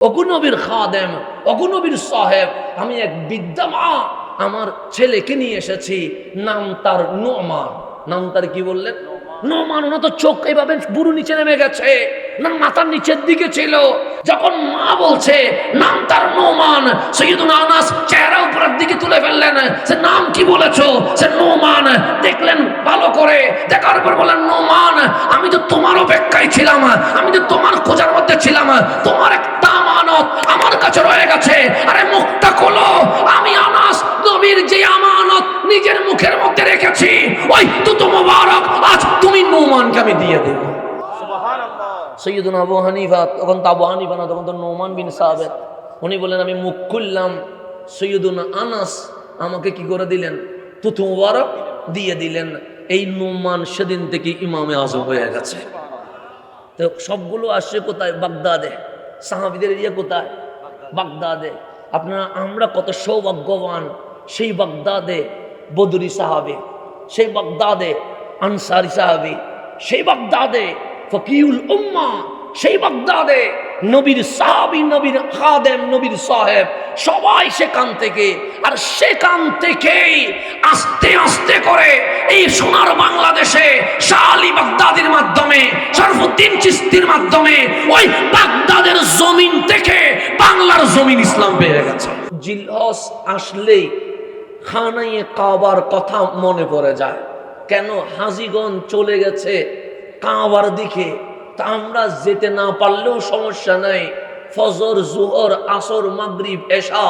ওগো নবীর খাদেম, ওগো নবীর সাহেব, আমি এক বৃদ্ধা মা আমার ছেলেকে নিয়ে এসেছি, নাম তার নোমান। নাম তার কি বললেন? নোমান। ওনা তো চোখ এইভাবে বুড়ো নিচে নেমে গেছে, না মাথার নিচের দিকে ছিল। যখন মা বলছে নাম তার নোমান, সৈয়দুনা আনাস চেহারা উপরের দিকে তুলে ফেললেন। সে নাম কি বলেছো? সে নোমান। দেখলেন ভালো করে, দেখার পর বললেন নোমান, আমি তো তোমার অপেক্ষায় ছিলাম, আমি তো তোমার খোঁজার মধ্যে ছিলাম, তোমার একটা আমানত আমার কাছে রয়ে গেছে। আরে মুখটা খোলো, আমি আনাস নবীর যে আমানত নিজের মুখের মধ্যে রেখেছি, ওই তো মোবারক আজ তুমি নোমানকে আমি দিয়ে দেব। সৈয়দুনা আবু হানিফা, তখন তো আবু হানিফা না, তখন তো নোমান বিন সাবেত, উনি বললেন আমি মুখ খুললাম, সৈয়দুনা আনাস আমাকে কি করে দিলেন? তুতু মুবারক দিয়ে দিলেন। এই নোমান সেদিন থেকে ইমামে আজম হয়ে গেছে। তো সবগুলো আসছে কোথায়? বাগদাদে। সাহাবীদের এরিয়া কোথায়? বাগদাদে। আপনারা আমরা কত সৌভাগ্যবান, সেই বাগদাদে বদরি সাহাবী, সেই বাগদাদে আনসারি সাহাবী, সেই বাগদাদে ফকিউল উম্মা, সেই বাগদাদে নবীর সাহাবী, নবীর খাদেম, নবীর সাহেব সবাই সেখান থেকে। আর সেখান থেকেই আস্তে আস্তে করে এই সোনার বাংলাদেশে শাহ আলী বাগদাদির মাধ্যমে, শরফুদ্দীন চিশতির মাধ্যমে ওই বাগদাদের জমিন থেকে বাংলার জমিন ইসলাম পেয়ে গেছে। জিলহজ আসলেই খানায়ে কাবার কথা মনে পড়ে যায়। কেন? হাজীগণ চলে গেছে কাবার দিকে, তা আমরা যেতে না পারলেও সমস্যা নাই। ফজর, জোহর, আসর, মাগরিব, এশা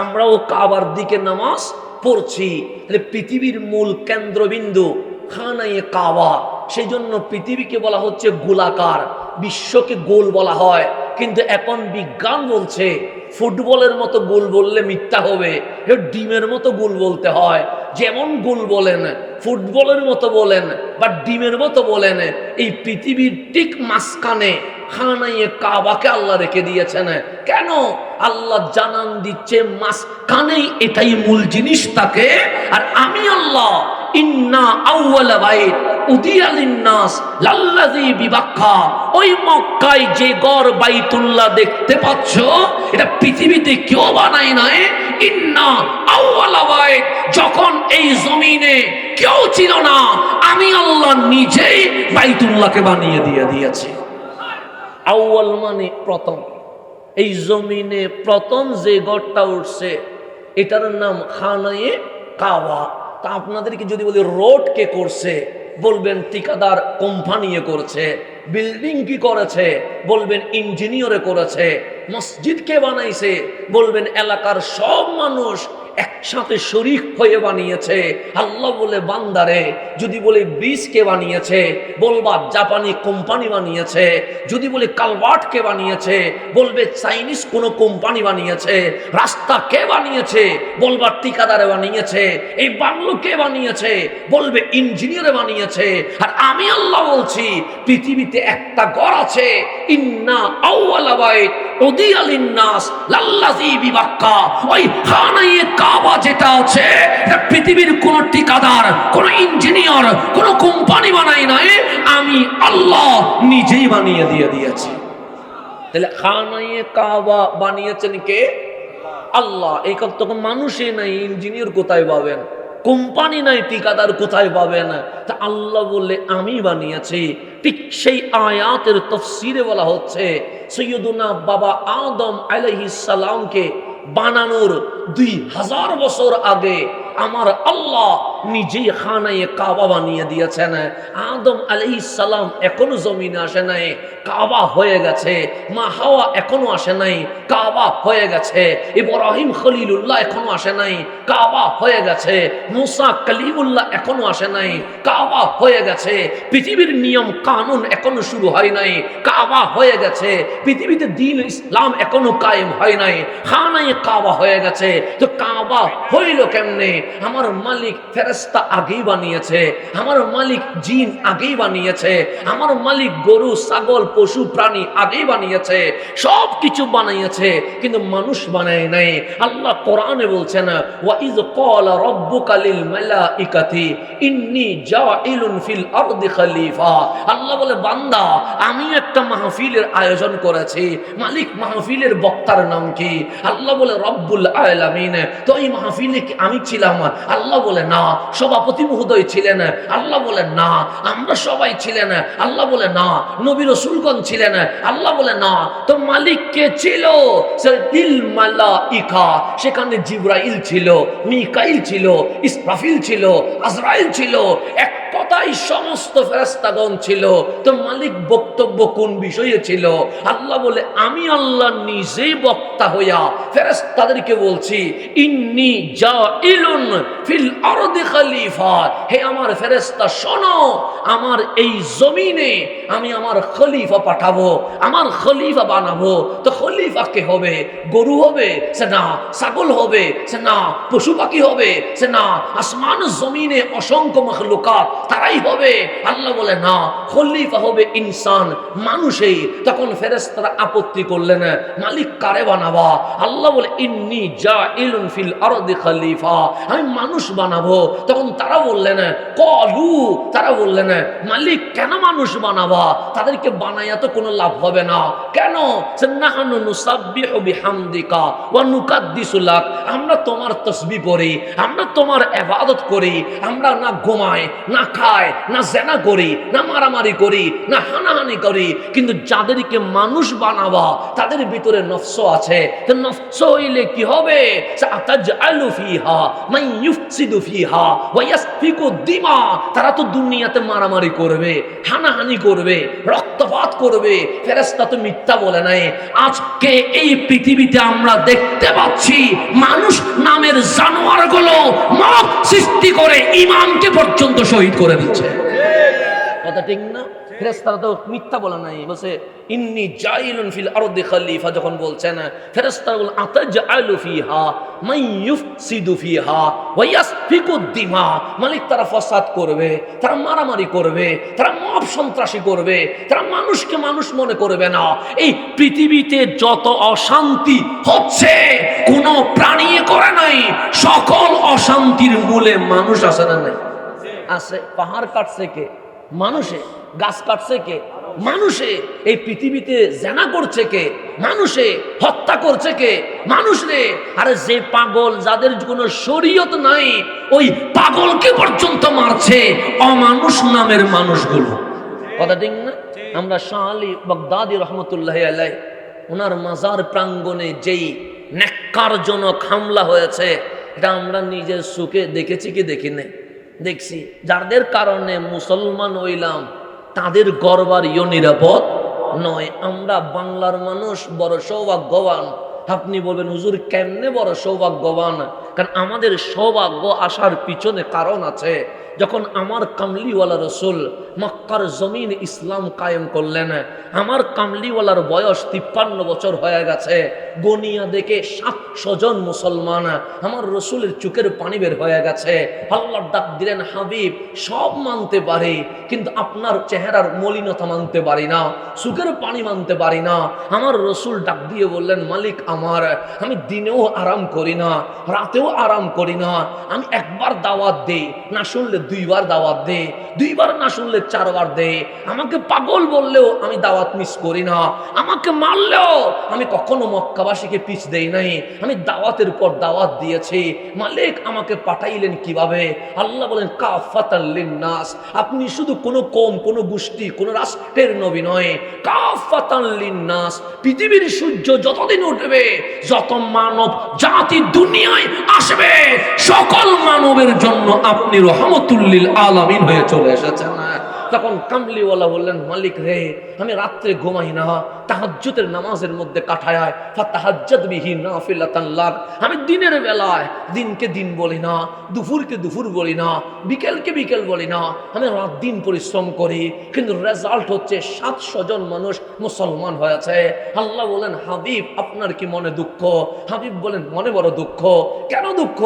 আমরাও কাবার দিকে নামাজ পড়ছি। তাহলে পৃথিবীর মূল কেন্দ্রবিন্দু খানায়ে কাবা। সেই জন্য পৃথিবীকে বলা হচ্ছে গোলাকার, বিশ্বকে গোল বলা হয়। কিন্তু এখন বিজ্ঞান বলছে ফুটবলের মতো গোল বললে মিথ্যা হবে, ডিমের মতো গোল বলতে হয়। যেমন গোল বলেন, ফুটবলের মতো বলেন বা ডিমের মতো বলেন, এই পৃথিবীর ঠিক মাঝখানে খানায়ে কাবাকে আল্লাহ রেখে দিয়েছেন। কেন? আল্লাহ জানান দিচ্ছে মাঝখানেই এটাই মূল জিনিস থাকে। আর আমি আল্লাহ ইন্না আউওয়ালা বাইত উদিয়া লিন্নাস লাল্লাযী বিবাক্কা, ওই মক্কায় যে গড় বাইতুল্লাহ দেখতে পাচ্ছ, এটা পৃথিবীতে কেউ বানায় নাই। ইন্না আউওয়ালা বাইত, যখন এই জমিনে কেউ ছিল না, আমি আল্লাহ নিজেই বাইতুল্লাহকে বানিয়ে দিয়েছি। আউয়াল মানে প্রথম। এই জমিনে প্রথম যে গড়টা উঠছে এটার নাম খানায়ে কাবা। তা আপনাদেরকে যদি বলি রোড কে করছে, বলবেন ঠিকাদার কোম্পানি করছে। বিল্ডিং কি করেছে, বলবেন ইঞ্জিনিয়ারে করেছে। মসজিদ কে বানাইছে, বলবেন এলাকার সব মানুষ একসাথে শরীক হয়ে বানিয়েছে। আল্লাহ বলে বান্দারে, যদি বলে ব্রিজ কে বানিয়েছে, বলবা জাপানি কোম্পানি বানিয়েছে। যদি বলে কালভার্ট কে বানিয়েছে, বলবে চাইনিজ কোনো কোম্পানি বানিয়েছে। রাস্তা কে বানিয়েছে, বলবা ঠিকাদারে বানিয়েছে। এই বাংলো কে বানিয়েছে, বলবে ইঞ্জিনিয়ারে বানিয়েছে। আর আমি আল্লাহ বলছি পৃথিবীতে একটা ঘর আছে, ইন্না আউওয়ালা বাইত উদিয়া লিন্নাস লাল্লাযী বিবাক্কা, ওই খানায়ে কাবা যেটা আছে, এটা পৃথিবীর কোন ঠিকাদার, কোন ইঞ্জিনিয়ার, কোন কোম্পানি বানাই নাই, আমি আল্লাহ নিজেই বানিয়ে দিয়েছি। তাহলে খানায়ে কাবা বানিয়েছেন কে? আল্লাহ। এই তখন মানুষই নাই, ইঞ্জিনিয়ার কোথায় পাবেন? কোম্পানি নাই, ঠিকাদার কোথায় পাবেন? তা আল্লাহ বললে আমি বানিয়েছি। ঠিক সেই আয়াতের তাফসীরে বলা হচ্ছে সৈয়দুনা বাবা আদম আলাইহিস সালামকে বানানোর 2000 বছর আগে আমার আল্লাহ নিজেই খানায়ে কাবা বানিয়ে দিয়েছেন। আদম আলাইহিস সালাম এখনো জমিনে আসে নাই, কাবা হয়ে গেছে। মা হাওয়া এখনো আসে নাই, কাবা হয়ে গেছে। ইব্রাহিম খলিলুল্লাহ এখনো আসে নাই, কাবা হয়ে গেছে। মুসা কালিমুল্লাহ এখনো আসে নাই, কাবা হয়ে গেছে। পৃথিবীর নিয়ম কানুন এখনো শুরু হয় নাই, কাবা হয়ে গেছে। পৃথিবীতে দ্বীন ইসলাম এখনো কায়েম হয় নাই, খানায়ে কাবা হয়ে গেছে। তো কাবা হইল কেমনে? আমার মালিক ফেরেশতা ফেরেশতা আগেই বানিয়েছে, আমার মালিক জিন আগেই বানিয়েছে, আমার মালিক গরু ছাগল পশু প্রাণী আগেই বানিয়েছে, সব কিছু বানিয়েছে, কিন্তু মানুষ বানায় নাই। আল্লাহ কোরআনে বলছেন ওয়া ইয ক্বালা রাব্বুকা লিল মালাইকাতি ইন্নী জাইলুন ফিল আরদি খলিফা। আল্লাহ বলে বান্দা আমি একটা মাহফিলের আয়োজন করেছি। মালিক মাহফিলের বক্তার নাম কি? আল্লাহ বলে রব্বুল আলামিন। তো এই মাহফিলে কি আমি ছিলাম? আল্লাহ বলে না। সভাপতি মহোদয় ছিলেন? আল্লাহ বলে না। আমরা সবাই ছিলেন? আল্লাহ বলে না। নবী রাসূলগণ ছিলেন? আল্লাহ বলে না। তো মালিক কে ছিল? দিল মালাইকা, সেখানে জিবরাইল ছিল, মিকাইল ছিল, ইসরাফিল ছিল, আজরাইল ছিল, এক কথাই সমস্ত ফেরেশতাগণ ছিল। তো মালিক বক্তব্য কোন বিষয়ে ছিল? আল্লাহ বলে আমি আল্লাহ নিজেই বক্তা হইয়া ফেরেশতাদেরকে বলছি ইন্নী জাইলুন ফিল আরদি খলিফা। হে আমার ফেরেশতা শোনো, আমার এই জমিনে আমি আমার খলিফা পাঠাবো, আমার খলিফা বানাবো। তো খলিফা কে হবে? গরু হবে সে না, ছাগল হবে সে না, পশু পাখি হবে সে না, আসমান জমিনে অসংখ্য মাখলুকাত তারাই হবে? আল্লাহ বলে না, খলিফা হবে ইনসান, মানুষই। তখন ফেরেশতারা আপত্তি করলেন মালিক কারে বানাবা? আল্লাহ বলে ইন্নী জাইলুন ফিল আরদি খলিফা, আমি মানুষ বানাবো। তখন তারা বললেন কলু, তারা বললেন মালিক কেন মানুষ বানাবা? তাদেরকে বানাইয়া তো কোনো লাভ হবে না। কেন? নাহনু নুসাব্বিহু বিহামদিকা ওয়া নুকাদ্দিসু লাক, আমরা তোমার তাসবিহ পড়ি, আমরা তোমার ইবাদত করি, আমরা না ঘুমাই, না খাই, না জেনা করি, না মারামারি করি, না হানাহানি করি। কিন্তু যাদেরকে মানুষ বানাবা তাদের ভিতরে নফস আছে। তো নফস হইলে কি হবে? সাতাজআলু ফিহা মান ইউফসিদু ফিহা ওয়া ইয়াসফিকু দিমা, তারা তো দুনিয়াতে মারামারি করবে, হানাহানি করবে, রক্তপাত করবে। ফেরেশতা তো মিথ্যা বলে নাই। আজকে এই পৃথিবীতে আমরা দেখতে পাচ্ছি মানুষ নামের জানোয়ারগুলো মত সৃষ্টি করে ইমামকে পর্যন্ত শহীদ করে দিচ্ছে। কথা ঠিক না? ফেরেশতারা তো মিথ্যা বলে নাই, বলছে ইন্নী জাইলুন ফিল আরদি খলিফা। যখন বলছেন ফেরেশতারা বলেন আতাজআলু ফিহা মান ইউফসিদু ফিহা ওয়া ইয়াসফিকু দিমা, মালিক তারা ফাসাদ করবে, তারা মারামারি করবে, তারা মব সন্ত্রাসী করবে, তারা মানুষকে মানুষ মনে করবে না। এই পৃথিবীতে যত অশান্তি হচ্ছে কোনো প্রাণী করে নাই। সকল অশান্তির মূলে মানুষ আছে না নাই? আছে। পাহাড় কাটছে কে? মানুষে। গাছ কাটছে কে? মানুষে। এই পৃথিবীতে জেনা করছে কে? মানুষে। হত্যা করছে কে? মানুষ রে। আরে যে পাগল, যাদের কোনো শরীয়ত নাই, ওই পাগলকে পর্যন্ত মারছে অমানুষ নামের মানুষগুলো। কথা ঠিক না? আমরা শাহ আলী বাগদাদি রহমতুল্লাহ আলাইহি ওনার মাজার প্রাঙ্গণে যেই নেক্কারজনক হামলা হয়েছে, এটা আমরা নিজের চোখে দেখেছি কি দেখি নাই? দেখছি। যাদের কারণে মুসলমান হইলাম তাদের গর্বারিও নিরাপদ নয়। আমরা বাংলার মানুষ বড় সৌভাগ্যবান। আপনি বলবেন হুজুর কেমনে বড় সৌভাগ্যবান? কারণ আমাদের সৌভাগ্য আসার পিছনে কারণ আছে। যখন আমার কামলিওয়ালা রসুল মক্কার জমিন ইসলাম কায়েম করলেন, আমার কামলিওয়ালার বয়স 53 বছর হয়ে গেছে। গনিয়া দেখে 700 জন মুসলমান। আমার রসুলের চোখের পানি বের হয়ে গেছে। আল্লাহ ডাক দিলেন হাবিব সব মানতে পারি, কিন্তু আপনার চেহারার মলিনতা মানতে পারি না, চোখের পানি মানতে পারি না। আমার রসুল ডাক দিয়ে বললেন মালিক আমার, আমি দিনেও আরাম করি না, রাতেও আরাম করি না। আমি একবার দাওয়াত দেই, না শুনলে 2 বার দাওয়াত দে, 2 বার না শুনলে 4 বার দে। আমাকে পাগল বললেও আমি দাওয়াত মিস করি না, আমাকে মারলেও আমি কখনো মক্কাবাসীকে পিছ দেই নাই। আমি দাওয়াতের পর দাওয়াত দিয়েছি। মালিক আমাকে পাঠাইলেন কিভাবে? আল্লাহ বলেন কাফাতাল লিন্নাস, আপনি শুধু কোনো কম, কোনো গোষ্ঠী, কোনো রাষ্ট্রের নবী নয়, কাফাতাল লিন্নাস। পৃথিবীর সূর্য যতদিন উঠবে, যত মানব জাতি দুনিয়ায় আসবে, সকল মানবের জন্য আপনি রহমতুল্লিল আলামিন হয়ে চলে এসেছেন। তখন কামলিওয়ালা বললেন মালিক রে, আমি রাত্রে ঘুমাই না, তাহাজ্জুদের নামাজের মধ্যে কাটায়, ফাতাহাজ্জাদ বিহি নাফিলাতান লাক। আমি দিনের বেলায় দিনকে দিন বলি না, দুপুরকে দুপুর বলি না, বিকেলকে বিকেল বলি না, আমি রাত দিন পরিশ্রম করি, কিন্তু রেজাল্ট হচ্ছে 700 জন মানুষ মুসলমান হয়েছে। আল্লাহ বলেন, হাবিব আপনার কি মনে দুঃখ? হাবিব বলেন, মনে বড় দুঃখ। কেন দুঃখ?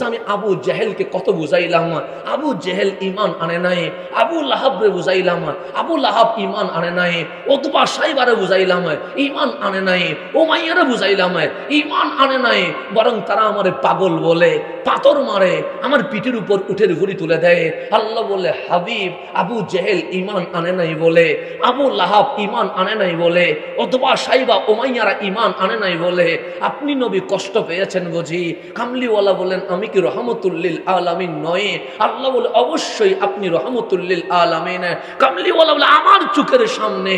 আমি আবু জেহেলকে কত বুঝাইলাম, আবু জেহেল ঈমান আনে নাই। আবু লাহাবরে বুঝাইলাম, আবু লাহাব ঈমান আনে নাই। উতবা সাইবারে বুঝাইলাম, ঈমান আনে নাই। উমাইয়ারে বুঝাইলাম, ঈমান আনে নাই। বরং তারা আমারে পাগল বলে, পাথর মারে, আমার পিঠের উপর উঠের ঘুরি তুলে দেয়। আল্লাহ বলে, হাবিব আবু জেহেল ঈমান আনে নাই বলে, আবু লাহাব ঈমান আনে নাই বলে, অথবা সাইবা উমাইয়ারা ঈমান আনে নাই বলে আপনি নবী কষ্ট পেয়েছেন বুঝি? কামলিওয়ালা বলেন, আমি কি রহমতুল্লিল আলামিন নয়? আল্লাহ বলে, অবশ্যই আপনি রহমতুল্লিল আলামিন। কামলিওয়ালা বলে, আমার চোখের সামনে,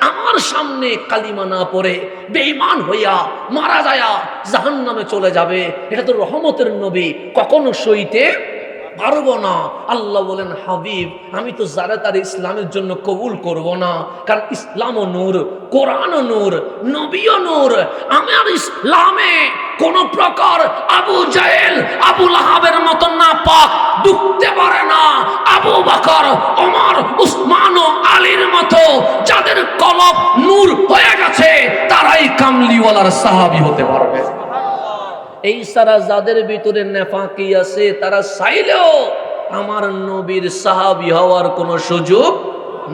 আমার সামনে কালিমা না পড়ে বেঈমান হইয়া মারা যায়া জাহান্নামে চলে যাবে, এটা তো রহমতের নবী, কখনো সইতে পারবো না। আল্লাহ বলেন, হাবিব আমি তো যারা তার ইসলামের জন্য কবুল করব না, কারণ ইসলামও নূর, কোরআনও নূর, নবীও নূর। আমার ইসলামে কোন প্রকার আবু জাহেল আবু লাহাবের মতো নাপাক ঢুকতে পারে না। আবু বকর, ওমর, উসমান ও আলীর মতো যাদের কলব নূর হয়ে গেছে, তারাই কামলিওয়ালার সাহাবী হতে পারবে। এই সারা যাদের ভিতরে নেফাকি আছে, তারা চাইলেও আমার নবীর সাহাবী হওয়ার কোনো সুযোগ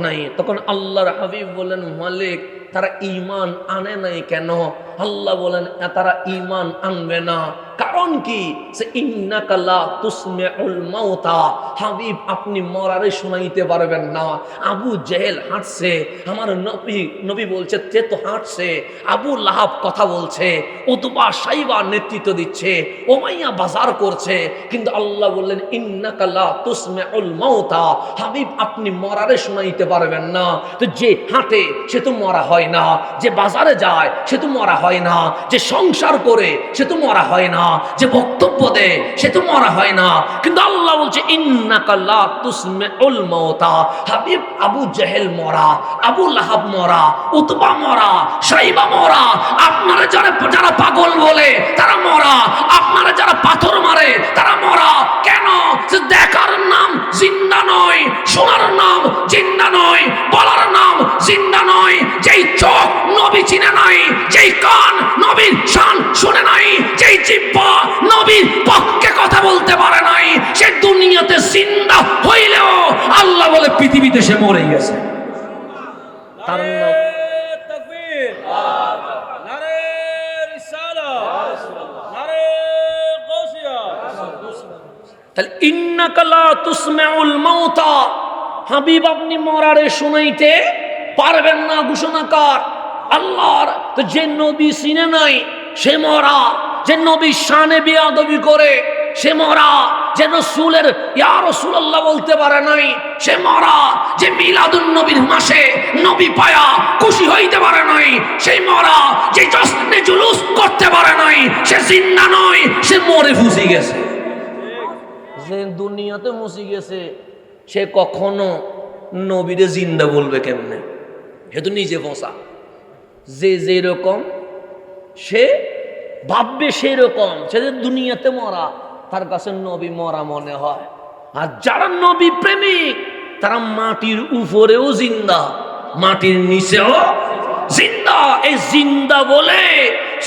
নাই। তখন আল্লাহর হাবিব বলেন, মালিক তারা ঈমান আনে নাই কেন? আল্লাহ বলেন, তারা ঈমান আনবে না, কারণ কি? সে ইন্নাকা লা তুসমিউল মাউতা, হাবিব আপনি মরারে শোনাইতে পারবেন না। আবু জেহেল হাঁটছে, আমার নবী বলছে তে তো হাঁটছে। আবু লাহাব কথা বলছে, উতবা সাইবা নেতৃত্ব দিচ্ছে, উমাইয়া বাজার করছে, কিন্তু আল্লাহ বললেন, ইন্নাকা লা তুসমিউল মাউতা, হাবিব আপনি মরারে শোনাইতে পারবেন না। তো যে হাঁটে সে তো মরা হয় না, যে বাজারে যায় সে তো মরা হয় না, যে সংসার করে সে তো মরা হয় না, যে বক্তব্য দেয় সে তো মরা হয় না। কিন্তু আল্লাহ বলছে, ইন্নাকা লা তুসমিউল মাউতা, হাবিব আবু জেহেল মরা, আবু লাহাব মরা, উতবা মরা, সাইবা মরা, আপনারা যারা পাগল বলে তারা মরা, আপনারা যারা পাথর মারে তারা মরা। কেন? যে দেখার নাম জিন্দা নয়, শোনার নাম জিন্দা নয়, বলার নাম জিন্দা নয়। যেই চোখ নবী চিনে নাই, যেই কান নবীর শান শুনে নাই, যেই জিহ্বা নবীর পক্ষে কথা বলতে পারে নাই, সে দুনিয়াতে জিন্দা হইলেও আল্লাহ বলে পৃথিবীতে সে মরে গেছে। তার নাম তাকবীর, নারে রিসালাত, নারে গাউসিয়া। তাহলে ইন্নাকা লা তুসমিউল মাউতা, হাবিব আপনি মরারে শুনাইতে পারবেন না ঘোষণাকার আল্লাহর। তো যে নবী চিনে নাই সে মরা, যে নবী শানে বেয়াদবি করে সে মরা, যে রাসূলের ইয়া রাসূলুল্লাহ বলতে পারে নাই সে মরা, যে মিলাদুন নবীর মাসে নবী পায়া খুশি হইতে পারে নাই সে মরা, যে জশ্নে জুলুস করতে পারে নাই সে জিন্দা নয়, সে মরে ফুসি গেছে। যে দুনিয়াতে মুসি গেছে সে কখনো নবীরে জিন্দা বলবে কেমনে? সে তো নিজে ফসা। যে যেরকম সে ভাববে সেরকম, সে যে দুনিয়াতে মরা, তার কাছে নবী মরা মনে হয়। আর যারা নবী প্রেমিক তারা মাটির উপরেও জিন্দা, মাটির নিচেও জিন্দা। এই জিন্দা বলে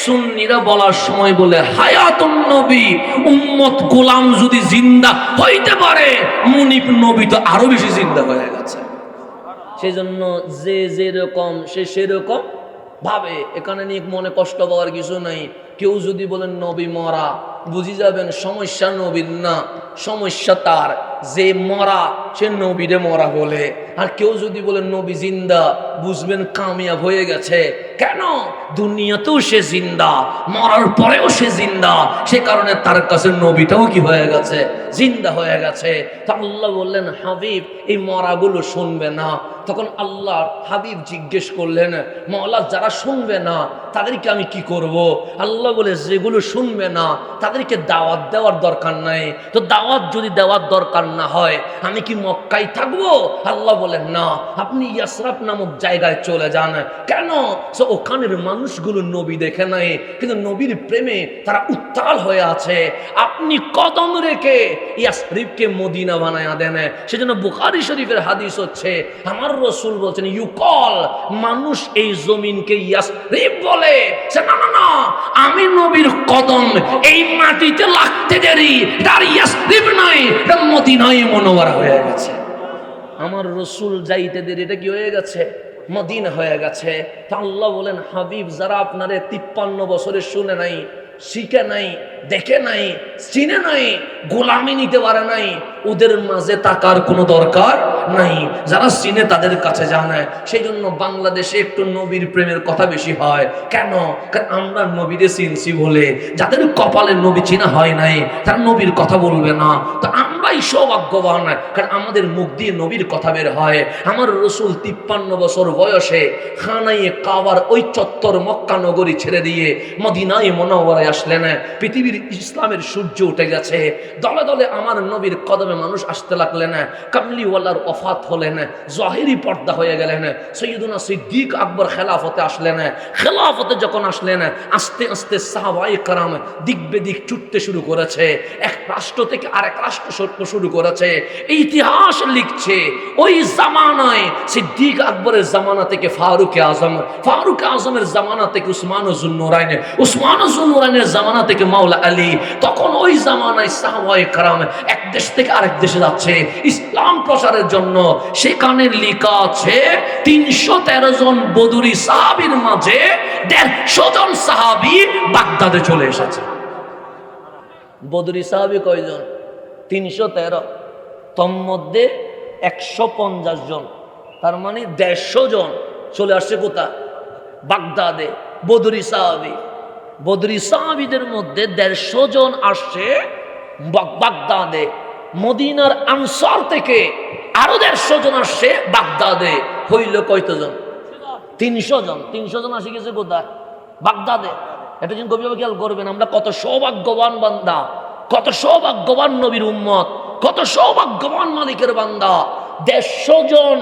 সুন্নিরা বলার সময় বলে, হায়াতুন নবী, উম্মত গোলাম যদি জিন্দা হইতে পারে, মুনিব নবী তো আরো বেশি জিন্দা হয়ে গেছে। সেজন্য যে যেরকম সে সেরকম ভাবে, এখানে নিয়ে মনে কষ্ট পাওয়ার কিছু নাই। কেউ যদি বলেন নবী মরা, বুঝি যাবেন সমস্যা নবীর না, সমস্যা তার যে মরা সে নবীরে মরা বলে। আর কেউ যদি বলেন নবী জিন্দা, বুঝবেন কামিয়াব হয়ে গেছে। কেন? দুনিয়াতেও সে জিন্দা, মরার পরেও সে জিন্দা, সে কারণে তার কাছে নবীটাও কি হয়ে গেছে? জিন্দা হয়ে গেছে। তা আল্লাহ বললেন, হাবিব এই মরাগুলো শুনবে না। তখন আল্লাহ হাবিব জিজ্ঞেস করলেন, মওলা যারা শুনবে না তাদেরকে আমি কি করব? আল্লাহ আল্লাহ বলে যেগুলো শুনবে না তাদেরকে দাওয়াত দেওয়ার দরকার নাই। তো দাওয়াত যদি দেওয়ার দরকার না হয় আমি কি মক্কায় থাকবো? আল্লাহ বলেন না, আপনি ইয়াসরাব নামক জায়গায় চলে যান। কেন? ওখানের মানুষগুলো নবী দেখে নাই, কিন্তু নবীর প্রেমে তারা উত্তাল হয়ে আছে। আপনি কদম রেখে ইয়াসরিবকে মদিনা বানায়া দেন। সেজন্য বুখারী শরীফের হাদিস হচ্ছে, আমার রাসূল বলছেন ইউকল, মানুষ এই জমিনকে ইয়াসরিব বলে। না না না, আমি নবীর কদম এই মাটিতে লাগতে দেরি, তার ইয়াসরিব নাই, এটা মদিনায় মুনাওয়ারা হয়ে গেছে। আমার রাসূল যাইতে দেরি, এটা কি হয়ে গেছে? মদিনা হয়ে গেছে। তা আল্লাহ বলেন, হাবিব যারা আপনারে 53 বছরে শুনে নাই, শিখে নাই, দেখে নাই, চিনে নাই, গোলামি নিতে পারে নাই, ওদের মাঝে থাকার কোনো দরকার নাই। যারা চিনে তাদের কাছে জানে। সেই জন্য বাংলাদেশে একটু নবীর প্রেমের কথা বেশি হয়। কেন? কারণ আমরা নবীরে চিনছি বলে। যাদের কপালে নবী চিনা হয় নাই তারা নবীর কথা বলবে না। তো আমরাই সৌভাগ্যবান, কারণ আমাদের মুখ দিয়ে নবীর কথা বের হয়। আমার রাসূল 53 বছর বয়সে খানায়ে কাবার ওই চত্বর মক্কা নগরী ছেড়ে দিয়ে মদিনায় মুনাওয়ারায় আসলেন। পৃথিবীর ইসলামের সূর্য উঠে গেছে, দলে দলে আমার নবীর কদমে মানুষ আসতে লাগলেন। কামলিওয়ালার ওফাত হলেন, জাহিরি পর্দা হয়ে গেলেন। সৈয়দুনা সিদ্দিক আকবর খেলাফতে আসলেন। খেলাফতে যখন আসলেন, আস্তে আস্তে সাহাবায়ে কেরাম দিক বেদিক ছুটতে শুরু করেছে, এক রাষ্ট্র থেকে আরেক রাষ্ট্র শুরু করেছে। ইতিহাস লিখছে ওই জামানায় সিদ্দিক আকবরের জামানা থেকে ফারুক আজম, ফারুক আজমের জামানা থেকে উসমান যুন্নুরাইন, উসমান যুন্নুরাইনের জামানা থেকে মাওলা আলী। তখন ওই জামানায় সাহাবায়ে কেরাম এক দেশ থেকে আরেক দেশে যাচ্ছে ইসলাম প্রচারের জন্য। সেখানে লেখা আছে 313 জন বদরি সাহাবীর মাঝে 150 জন সাহাবী বাগদাদে চলে এসেছে। বদরি সাহাবী কয়জন? 313। তন্মধ্যে 150 জন, তার মানে 150 জন চলে আসছে কোথায়? বাগদাদে। বদরি সাহাবী, বদরি সাহাবীদের মধ্যে 150 জন আসছে বাগদাদে। মদিনার আনসার থেকে আরো 150 জন আসছে বাগদাদে। হইল কয়জন? 300 জন। 300 জন আসে গেছে কোথায়? বাগদাদে। এটা যেন গভীরভাবে খেয়াল করবেন, আমরা কত সৌভাগ্যবান বান্দা, কত সৌভাগ্যবান নবীর উম্মত, কত সৌভাগ্যবান মালিকের বান্দা। 150 জন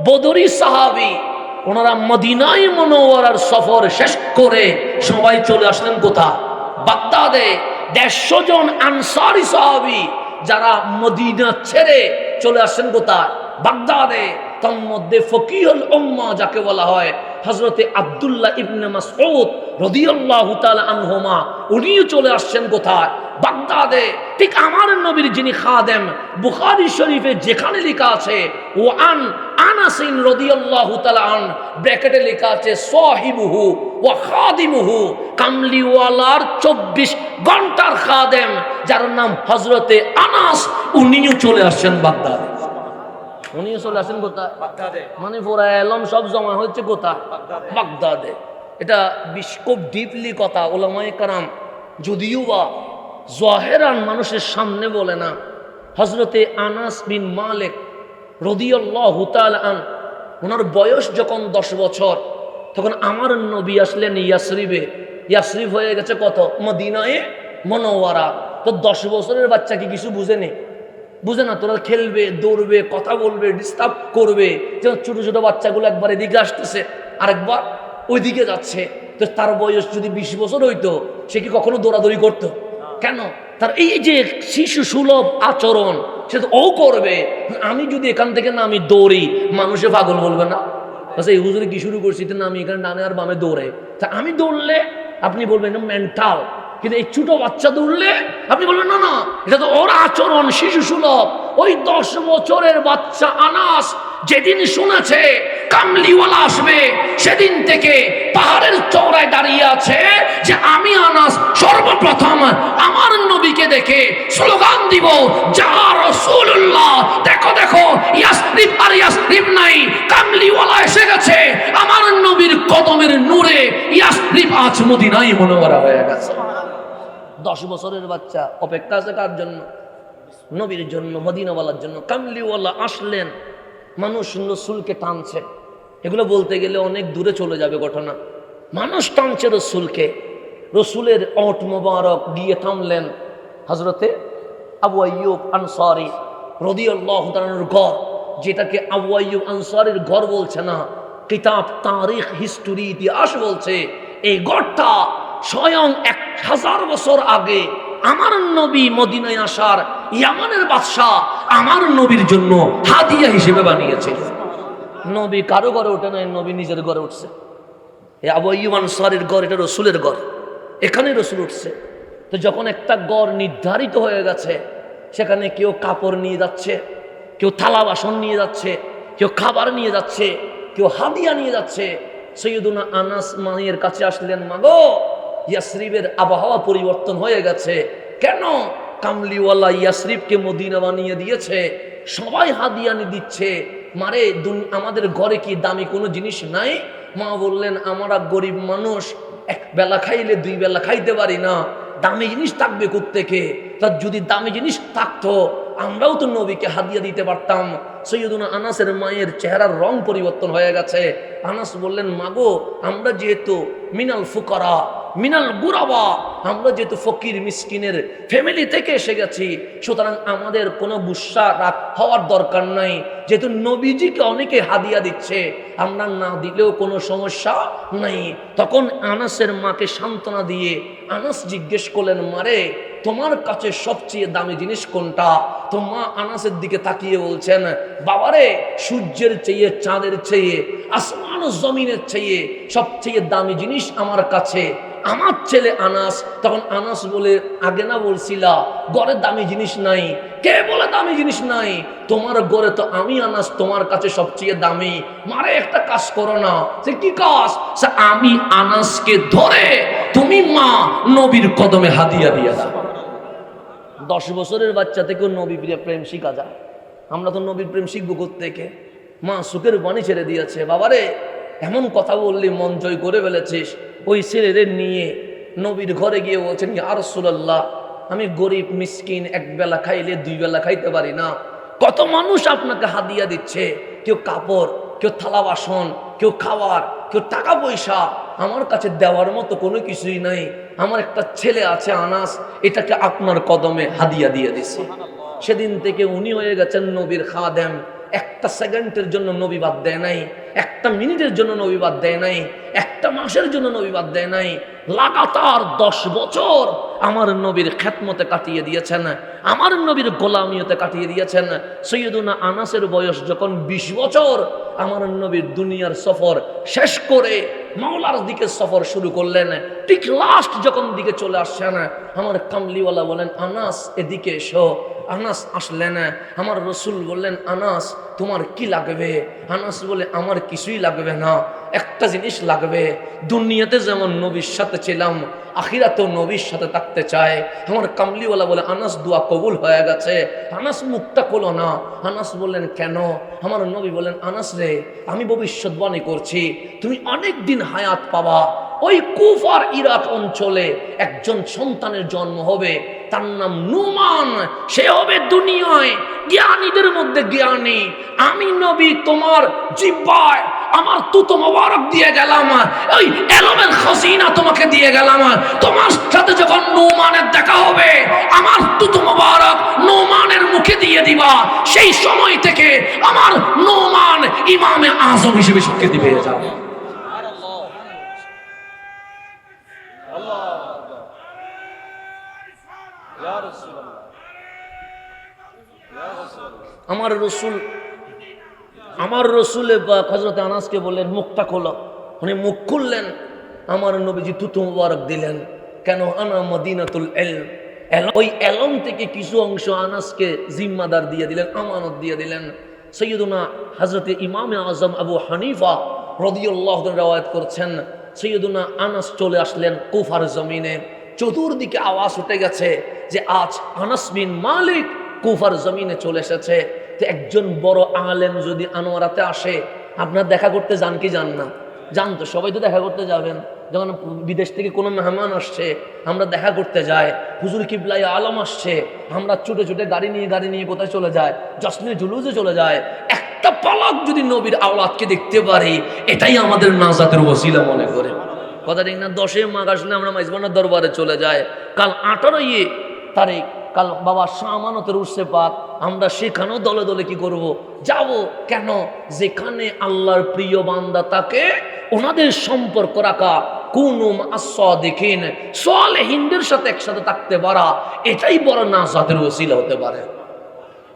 বদরি সাহাবী, ওনারা মদিনায় মুনাওয়ারার সফর শেষ করে সবাই চলে আসলেন কোথায়? বাগদাদে। 150 জন আনসারী সাহাবী যারা মদিনা ছেড়ে চলে আসছেন কোথায়? বাগদাদে। তার মধ্যে ফকিহুল উম্মাহ যাকে বলা হয় হযরতে আব্দুল্লাহ ইবনে মাসউদ রাদিয়াল্লাহু তাআলা আনহুমা, উনিও চলে আসছেন কোথায়? বাগদাদে। ঠিক আমার নবীর যিনি খাদেম, বুখারী শরীফে যেখানে লেখা আছে ওয়ান আনাস রাদিয়াল্লাহু তাআলা আন, ব্র্যাকেটে লেখা আছে সাহিবুহু ওয়া খাদিমুহু, কামলিওয়ালার 24 ঘন্টার খাদেম যার নাম হযরতে আনাস, উনিও চলে আসছেন বাগদাদে। উনিও চলে আসেন কোথায়? বাগদাদে। মানে পুরা এলম সব জমা হচ্ছে কোথায়? বাগদাদে। এটা খুব ডিপলি কথা। উলামায়ে কেরাম যদিও বা জাহেরান মানুষের সামনে বলে না, হযরতে আনাস বিন মালিক রাদিয়াল্লাহু তাআলা আন, ওনার বয়স যখন 10 বছর, তখন আমার নবী আসলেন ইয়াসরিবে। ইয়াসরিব হয়ে গেছে কত? মদিনায়ে মুনাওয়ারা। তো 10 বছরের বাচ্চা কি কিছু বুঝেনি? বুঝে না। তোরা খেলবে, দৌড়বে, কথা বলবে, ডিস্টার্ব করবে। যেমন ছোট ছোট বাচ্চাগুলো একবার এদিকে আসতেছে, আরেকবার ওইদিকে যাচ্ছে। তো তার বয়স যদি 20 বছর হইতো, সে কি কখনো দৌড়াদৌড়ি করতো? কেন? তার এই যে শিশু সুলভ আচরণ সে তো ও করবে। আমি যদি এখান থেকে না আমি দৌড়ি, মানুষে পাগল বলবে না? আচ্ছা, এই হুজুরে কি শুরু করছি না, আমি এখানে ডানে আর বামে দৌড়ে। তা আমি দৌড়লে আপনি বলবেন মেন্টাল, কিন্তু এই ছোট বাচ্চা দৌড়লে আপনি বলবেন না না, এটা তো ওর আচরণ শিশু সুলভ। ওই 10 বছরের বাচ্চা আনাস যেদিন শুনেছে কামলিওয়ালা আসবে, সেদিন থেকে পাহাড়ের চওড়ায় দাঁড়িয়ে আছে যে আমি আনাস সর্বপ্রথম আমার নবীকে দেখে স্লোগান দিব, যা রাসূলুল্লাহ, দেখো দেখো ইয়াসরিব আর ইয়াসরিব নাই, কামলিওয়ালা এসে গেছে। আমার নবীর কদমের নূরে ইয়াসরিব আজ মদিনায় মুনাওয়ারা হয়ে গেছে। 10 বছরের বাচ্চা অপেক্ষা আছে কার জন্য? নবীর জন্য, মদিনাওয়ালার জন্য। কামলিওয়ালা আসলেন, মানুষ রাসূলকে টানছে। এগুলো বলতে গেলে অনেক দূরে চলে যাবে ঘটনা। মানুষ টানছে রাসূলকে। রসুলের ওঁট মোবারক গিয়ে থামলেন হজরতে আবু আইয়ুব আনসারী রাদিয়াল্লাহু তাআলার ঘর, যেটাকে আবু আইয়ুব আনসারীর ঘর বলছে না, কিতাব তারিখ হিস্টোরি ইতিহাস বলছে এই ঘরটা স্বয়ং 1000 বছর আগে আমার নবী মদিনায় আসার ইয়ামানের বাদশাহ আমার নবীর জন্য হাদিয়া হিসেবে বানিয়েছে। নবী কারো ঘরে ওঠে নাই, নবী নিজের ঘরে উঠছে। এই আবু আইয়ুব আনসারীর ঘর, এটা রসুলের ঘর, এখানে রসুল উঠছে। তো যখন একটা গড় নির্ধারিত হয়ে গেছে, সেখানে কেউ কাপড় নিয়ে যাচ্ছে, কেউ থালা বাসন নিয়ে যাচ্ছে, কেউ খাবার নিয়ে যাচ্ছে, কেউ হাদিয়া নিয়ে যাচ্ছে। সৈয়দুনা আনাস মায়ের কাছে আসলেন, মাগো ইয়াসরিবের আবহাওয়া পরিবর্তন হয়ে গেছে, কেন? কামলিওয়ালা ইয়াসরিবকে মদিনা বানিয়ে দিয়েছে, সবাই হাদিয়া নিয়ে দিচ্ছে, মারে আমাদের ঘরে কি দামি কোনো জিনিস নাই? মা বললেন, আমরা গরিব মানুষ, এক বেলা খাইলে 2 বেলা খাইতে পারি না, দামি জিনিস থাকবে কোত্থেকে? তার যদি দামি জিনিস থাকতো আমরাও তো নবীকে হাদিয়া দিতে পারতাম। সৈয়দুনা আনাসের মায়ের চেহারার রং পরিবর্তন হয়ে গেছে। আনাস বললেন, মাগো আমরা যেহেতু মিনাল ফুকারা মিনাল গুরাবা, আমরা যেহেতু ফকির মিসকিনের ফ্যামিলি থেকে এসে গেছি, সুতরাং আমাদের কোনো গুসা রাগ হওয়ার দরকার নাই। যেহেতু নবীজিকে অনেকে হাদিয়া দিচ্ছে, আমরা না দিলেও কোনো সমস্যা নাই। তখন আনাসের মাকে সান্ত্বনা দিয়ে আনাস জিজ্ঞেস করলেন, মারে তোমার কাছে সবচেয়ে দামি জিনিস কোনটা? তো মা আনাসের দিকে তাকিয়ে বলছেন, বাবারে সূর্যের চেয়ে, চাঁদের চেয়ে, আসমান ও জমিনের চেয়ে সবচেয়ে দামি জিনিস আমার কাছে আমার ছেলে আনাস। তখন আনাস বলে, আগে না বলছিলা ঘরে দামি জিনিস নাই? কে বলে দামি জিনিস নাই? তোমার ঘরে তো আমি আনাস তোমার কাছে সবচেয়ে দামি। মারে একটা কাজ করো না। সে কি কাজ? সে আমি আনাসকে ধরে তুমি মা নবীর কদমে হাদিয়া দিয়ে দাও। 10 বছরের বাচ্চা থেকেও নবী প্রেম শিখা যায়। আমরা তো নবীর প্রেম শিখবো কোত্থেকে? মা সুখের বাণী ছেড়ে দিয়েছে, বাবারে এমন কথা বললি মন জয় করে ফেলেছিস। ওই ছেলেদের নিয়ে নবীর ঘরে গিয়ে বলছেন, ইয়া রাসূলুল্লাহ আমি গরিব মিসকিন, এক বেলা খাইলে 2 বেলা খাইতে পারি না, কত মানুষ আপনাকে হাদিয়া দিচ্ছে, কেউ কাপড়, কেউ থালা বাসন, কেউ খাবার, কেউ টাকা পয়সা, আমার কাছে দেওয়ার মতো কোনো কিছুই নাই। আমার একটা ছেলে আছে আনাস, এটাকে আপনার কদমে হাদিয়া দিয়ে দিছে। সেদিন থেকে উনি হয়ে গেছেন নবীর খাদেম। একটা সেকেন্ডের জন্য নবী বাদ দেয় নাই, একটা মিনিটের জন্য নবী বাদ দেয় নাই, একটা মাসের জন্য নবী বাদ দেয় নাই। লাগাতার 10 বছর আমার নবীর খেদমতে কাটিয়ে দিয়েছেন, আমার নবীর গোলামিয়তে কাটিয়ে দিয়েছেন। সৈয়দুনা আনাসের বয়স যখন 20 বছর, আমার নবীর দুনিয়ার সফর শেষ করে মাওলার দিকে সফর শুরু করলেন। ঠিক লাস্ট যখন দিকে চলে আসছেন, আমার কামলিওয়ালা বলেন, আনাস এদিকে এসো। আনাস আসলেন, আমার রসুল বললেন, আনাস তোমার কি লাগবে? আনাস বলে, আমার কিছুই লাগবে না, একটা জিনিস লাগবে। দুনিয়াতে যেমন নবীর সাথে ছিলাম, আখিরাতেও নবীর সাথে থাকতে চায়। আমার কামলিওয়ালা বলে, আনাস দোয়া কবুল হয়ে গেছে। আনাস মুখটা খোলো না। আনাস বললেন, কেন? আমার নবী বলেন, আনাস রে আমি ভবিষ্যৎবাণী করছি, তুমি অনেক দিন হায়াত পাবা। ওই কুফার ইরাক অঞ্চলে একজন সন্তানের জন্ম হবে, তার নাম নুমান। সে হবে দুনিয়ায় জ্ঞানীদের মধ্যে জ্ঞানী। আমি নবী তোমার জিহ্বায় আমার তুতো মোবারক দিয়ে গেলাম, ওই এলমের খজিনা তোমাকে দিয়ে গেলাম। তোমার সাথে যখন নুমানের দেখা হবে, আমার তুতো মোবারক নুমানের মুখে দিয়ে দিবা। সেই সময় থেকে আমার নুমান ইমামে আজম হিসেবে স্বীকৃতি পেয়ে যাবে। আমার রসুল হযরত আনাসকে বললেন, মুখটা খোলো। উনি মুখ খুললেন, আমার নবীজি তুতু মুবারক দিলেন। কেন? আনা মদিনাতুল ইলম। ওই এলম থেকে কিছু অংশ আনাসকে জিম্মাদার দিয়ে দিলেন, আমানত দিয়ে দিলেন। সৈয়দুনা হযরতে ইমামে আজম আবু হানিফা রাদিয়াল্লাহু তাআলা রওয়ায়াত করছেন, সৈয়দুনা আনাস চলে আসলেন কুফার জমিনে। চতুর্দিকে আওয়াজ উঠে গেছে যে আজ আনাস বিন মালিক কুফার জমিনে চলে এসেছে। তো একজন বড় আলেম যদি আনোয়ারাতে আসে, আপনার দেখা করতে যান কি যান না? যান তো, সবাই তো দেখা করতে যাবেন। যখন বিদেশ থেকে কোনো মেহমান আসছে, আমরা দেখা করতে যাই। হুজুর কিবলাই আলম আসছে, আমরা ছুটে ছুটে গাড়ি নিয়ে কোথায় চলে যায়? জশ্নে জুলুসে চলে যায়। একটা পালক যদি নবীর আওলাদকে দেখতে পারি, এটাই আমাদের নাজাতের ওসিলা মনে করে। কথা ঠিক না? 10 মাঘ আসলে আমরা মাইজবানার দরবারে চলে যাই। কাল 18 তারিখ কাল বাবা শাহ আমানতের উর্সে পাক, আমরা সেখানেও দলে দলে কি করব, যাব। কেন? যেখানে আল্লাহর প্রিয় বান্দা তাকে ওনাদের সম্পর্ক রাখা, কুনুম আস-সাদিকিন, সালেহিনদের সাথে একসাথে থাকতে পারা, এটাই বড় নাজাতের ওসিলা হতে পারে।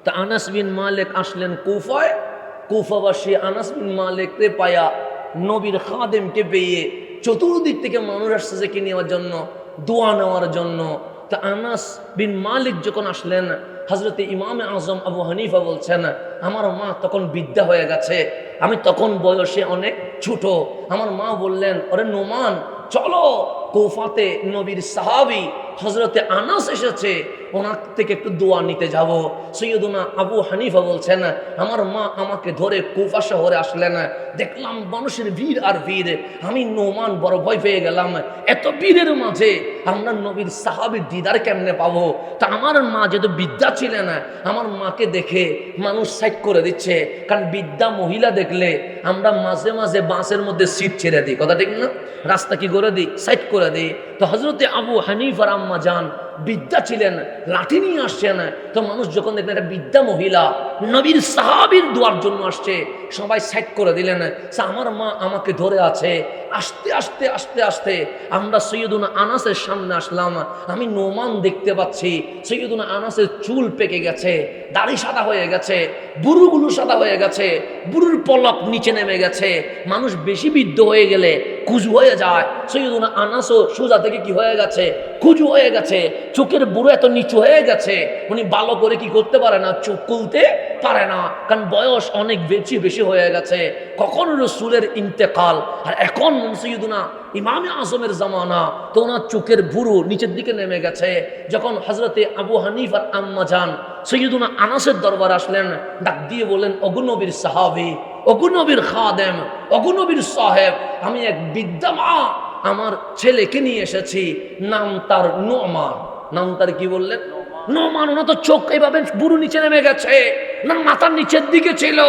তা আনাস বিন মালিক আসলেন কুফায়। কুফাবাসী আনাস বিন মালিককে পায়া, নবীর খাদেমকে পেয়ে চতুর্দিক থেকে মানুষ আসছে যে কি নেওয়ার জন্য, দোয়া নেওয়ার জন্য। তা আনাস বিন মালিক যখন আসলেন, হযরতে ইমামে আজম আবু হানিফা বলছেন, আমার মা তখন বিদ্যা হয়ে গেছে, আমি তখন বয়সে অনেক ছোট। আমার মা বললেন, ওরে নোমান চলো, কুফাতে নবীর সাহাবী হযরতে আনাস এসেছে, ওনার থেকে একটু দোয়া নিতে যাব। সৈয়দুনা আবু হানিফা বলছেন, আমার মা আমাকে ধরে কুফা শহরে আসলেন, দেখলাম মানুষের ভিড় আর ভিড়, আমি নোমান বড় ভয় পেয়ে গেলাম। এত ভিড়ের মাঝে আমরা নবীর সাহাবীর দিদার কেমনে পাবো? তা আমার মা যেহেতু বিদ্যা ছিলেন, আমার মাকে দেখে মানুষ সাইড করে দিচ্ছে, কারণ বিদ্যা মহিলা দেখলে আমরা মাঝে মাঝে বাসের মধ্যে সিট ছেড়ে দিই, কথা ঠিক না? রাস্তা কি করে দিই, সাইড করে দিই। তো হযরতে আবু হানিফার আম্মা জান বিদ্যা ছিলেন, লাঠি নিয়ে আসছেন। তো মানুষ যখন দেখলেন একটা বিদ্যা মহিলা নবীর সাহাবীর দোয়ার জন্য আসছে, সবাই সাইড করে দিলেন। আমার মা আমাকে ধরে আছে। আস্তে আস্তে আস্তে আস্তে আমরা সৈয়দুনা আনাসের সামনে আসলাম। আমি নোমান দেখতে পাচ্ছি সৈয়দুনা আনাসের চুল পেকে গেছে, দাড়ি সাদা হয়ে গেছে, বুড়ুগুলো সাদা হয়ে গেছে, বুড়ুর পলক নিচে নেমে গেছে। মানুষ বেশি বৃদ্ধ হয়ে গেলে কুজু হয়ে যায়। সৈয়দুনা আনাসও সোজা থেকে কি হয়ে গেছে, কুজু হয়ে গেছে। চোখের বুড়ো এত নিচু হয়ে গেছে, উনি ভালো করে কি করতে পারে না, চোখ খুলতে পারে না, কারণ বয়স অনেক বেশি বেশি হয়ে গেছে। কখন রাসূলের ইন্তেকাল, আর এখন সৈয়দুনা ইমামে আজমের জামানা, তো ওনার চোখের বুড়ো নিচের দিকে নেমে গেছে। যখন হযরতে আবু হানিফার আম্মা জান সৈয়দুনা আনাসের দরবার আসলেন, ডাক দিয়ে বলেন, ওগো নবীর সাহাবী, ওগো নবীর খাদেম, ওগো নবীর সাহেব, আমি এক বিদ্যা মা আমার ছেলেকে নিয়ে এসেছি, নাম তার নোমান। নাম তার কি বললেন? নোমান। ওনা তো চোখ এইভাবে বুড়ো নিচে নেমে গেছে, না মাথার নিচের দিকে ছিল।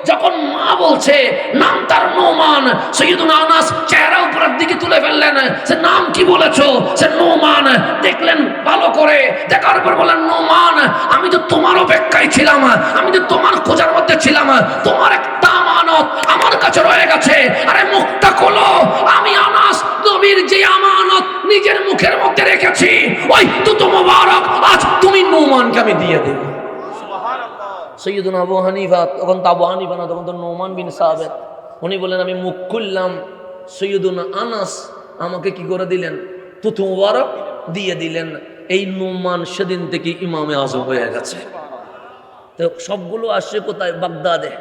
যখন মা বলছে নাম তার নোমান, সৈয়দুনা আনাস চেহারা উপরের দিকে তুলে ফেললেন। সে নাম কি বলেছো? সে নোমান। দেখলেন ভালো করে, দেখার পর বললেন, নোমান আমি তো তোমার অপেক্ষায় ছিলাম, আমি তো তোমার খোঁজার মধ্যে ছিলাম, তোমার একটা আমানত আমার কাছে রয়ে গেছে। আরে মুখটা খোলো, আমি আনাস নবীর যে আমানত নিজের মুখের মধ্যে রেখেছি, ওই দুটো মোবারক আজ তুমি নোমানকে আমি দিয়ে দেব। সৈয়দুনা আবু হানিফা, তখন তো আবু হানিফা না, তখন তো নোমান বিন সাবেত, উনি বলেন আমি মুখ খুললাম, সৈয়দুনা আনাস আমাকে কি করে দিলেন, তুতু মোবারক দিয়ে দিলেন। এই নোমান সেদিন থেকে ইমামে আজম হয়ে গেছে। তো সবগুলো আসছে কোথায়? বাগদাদে।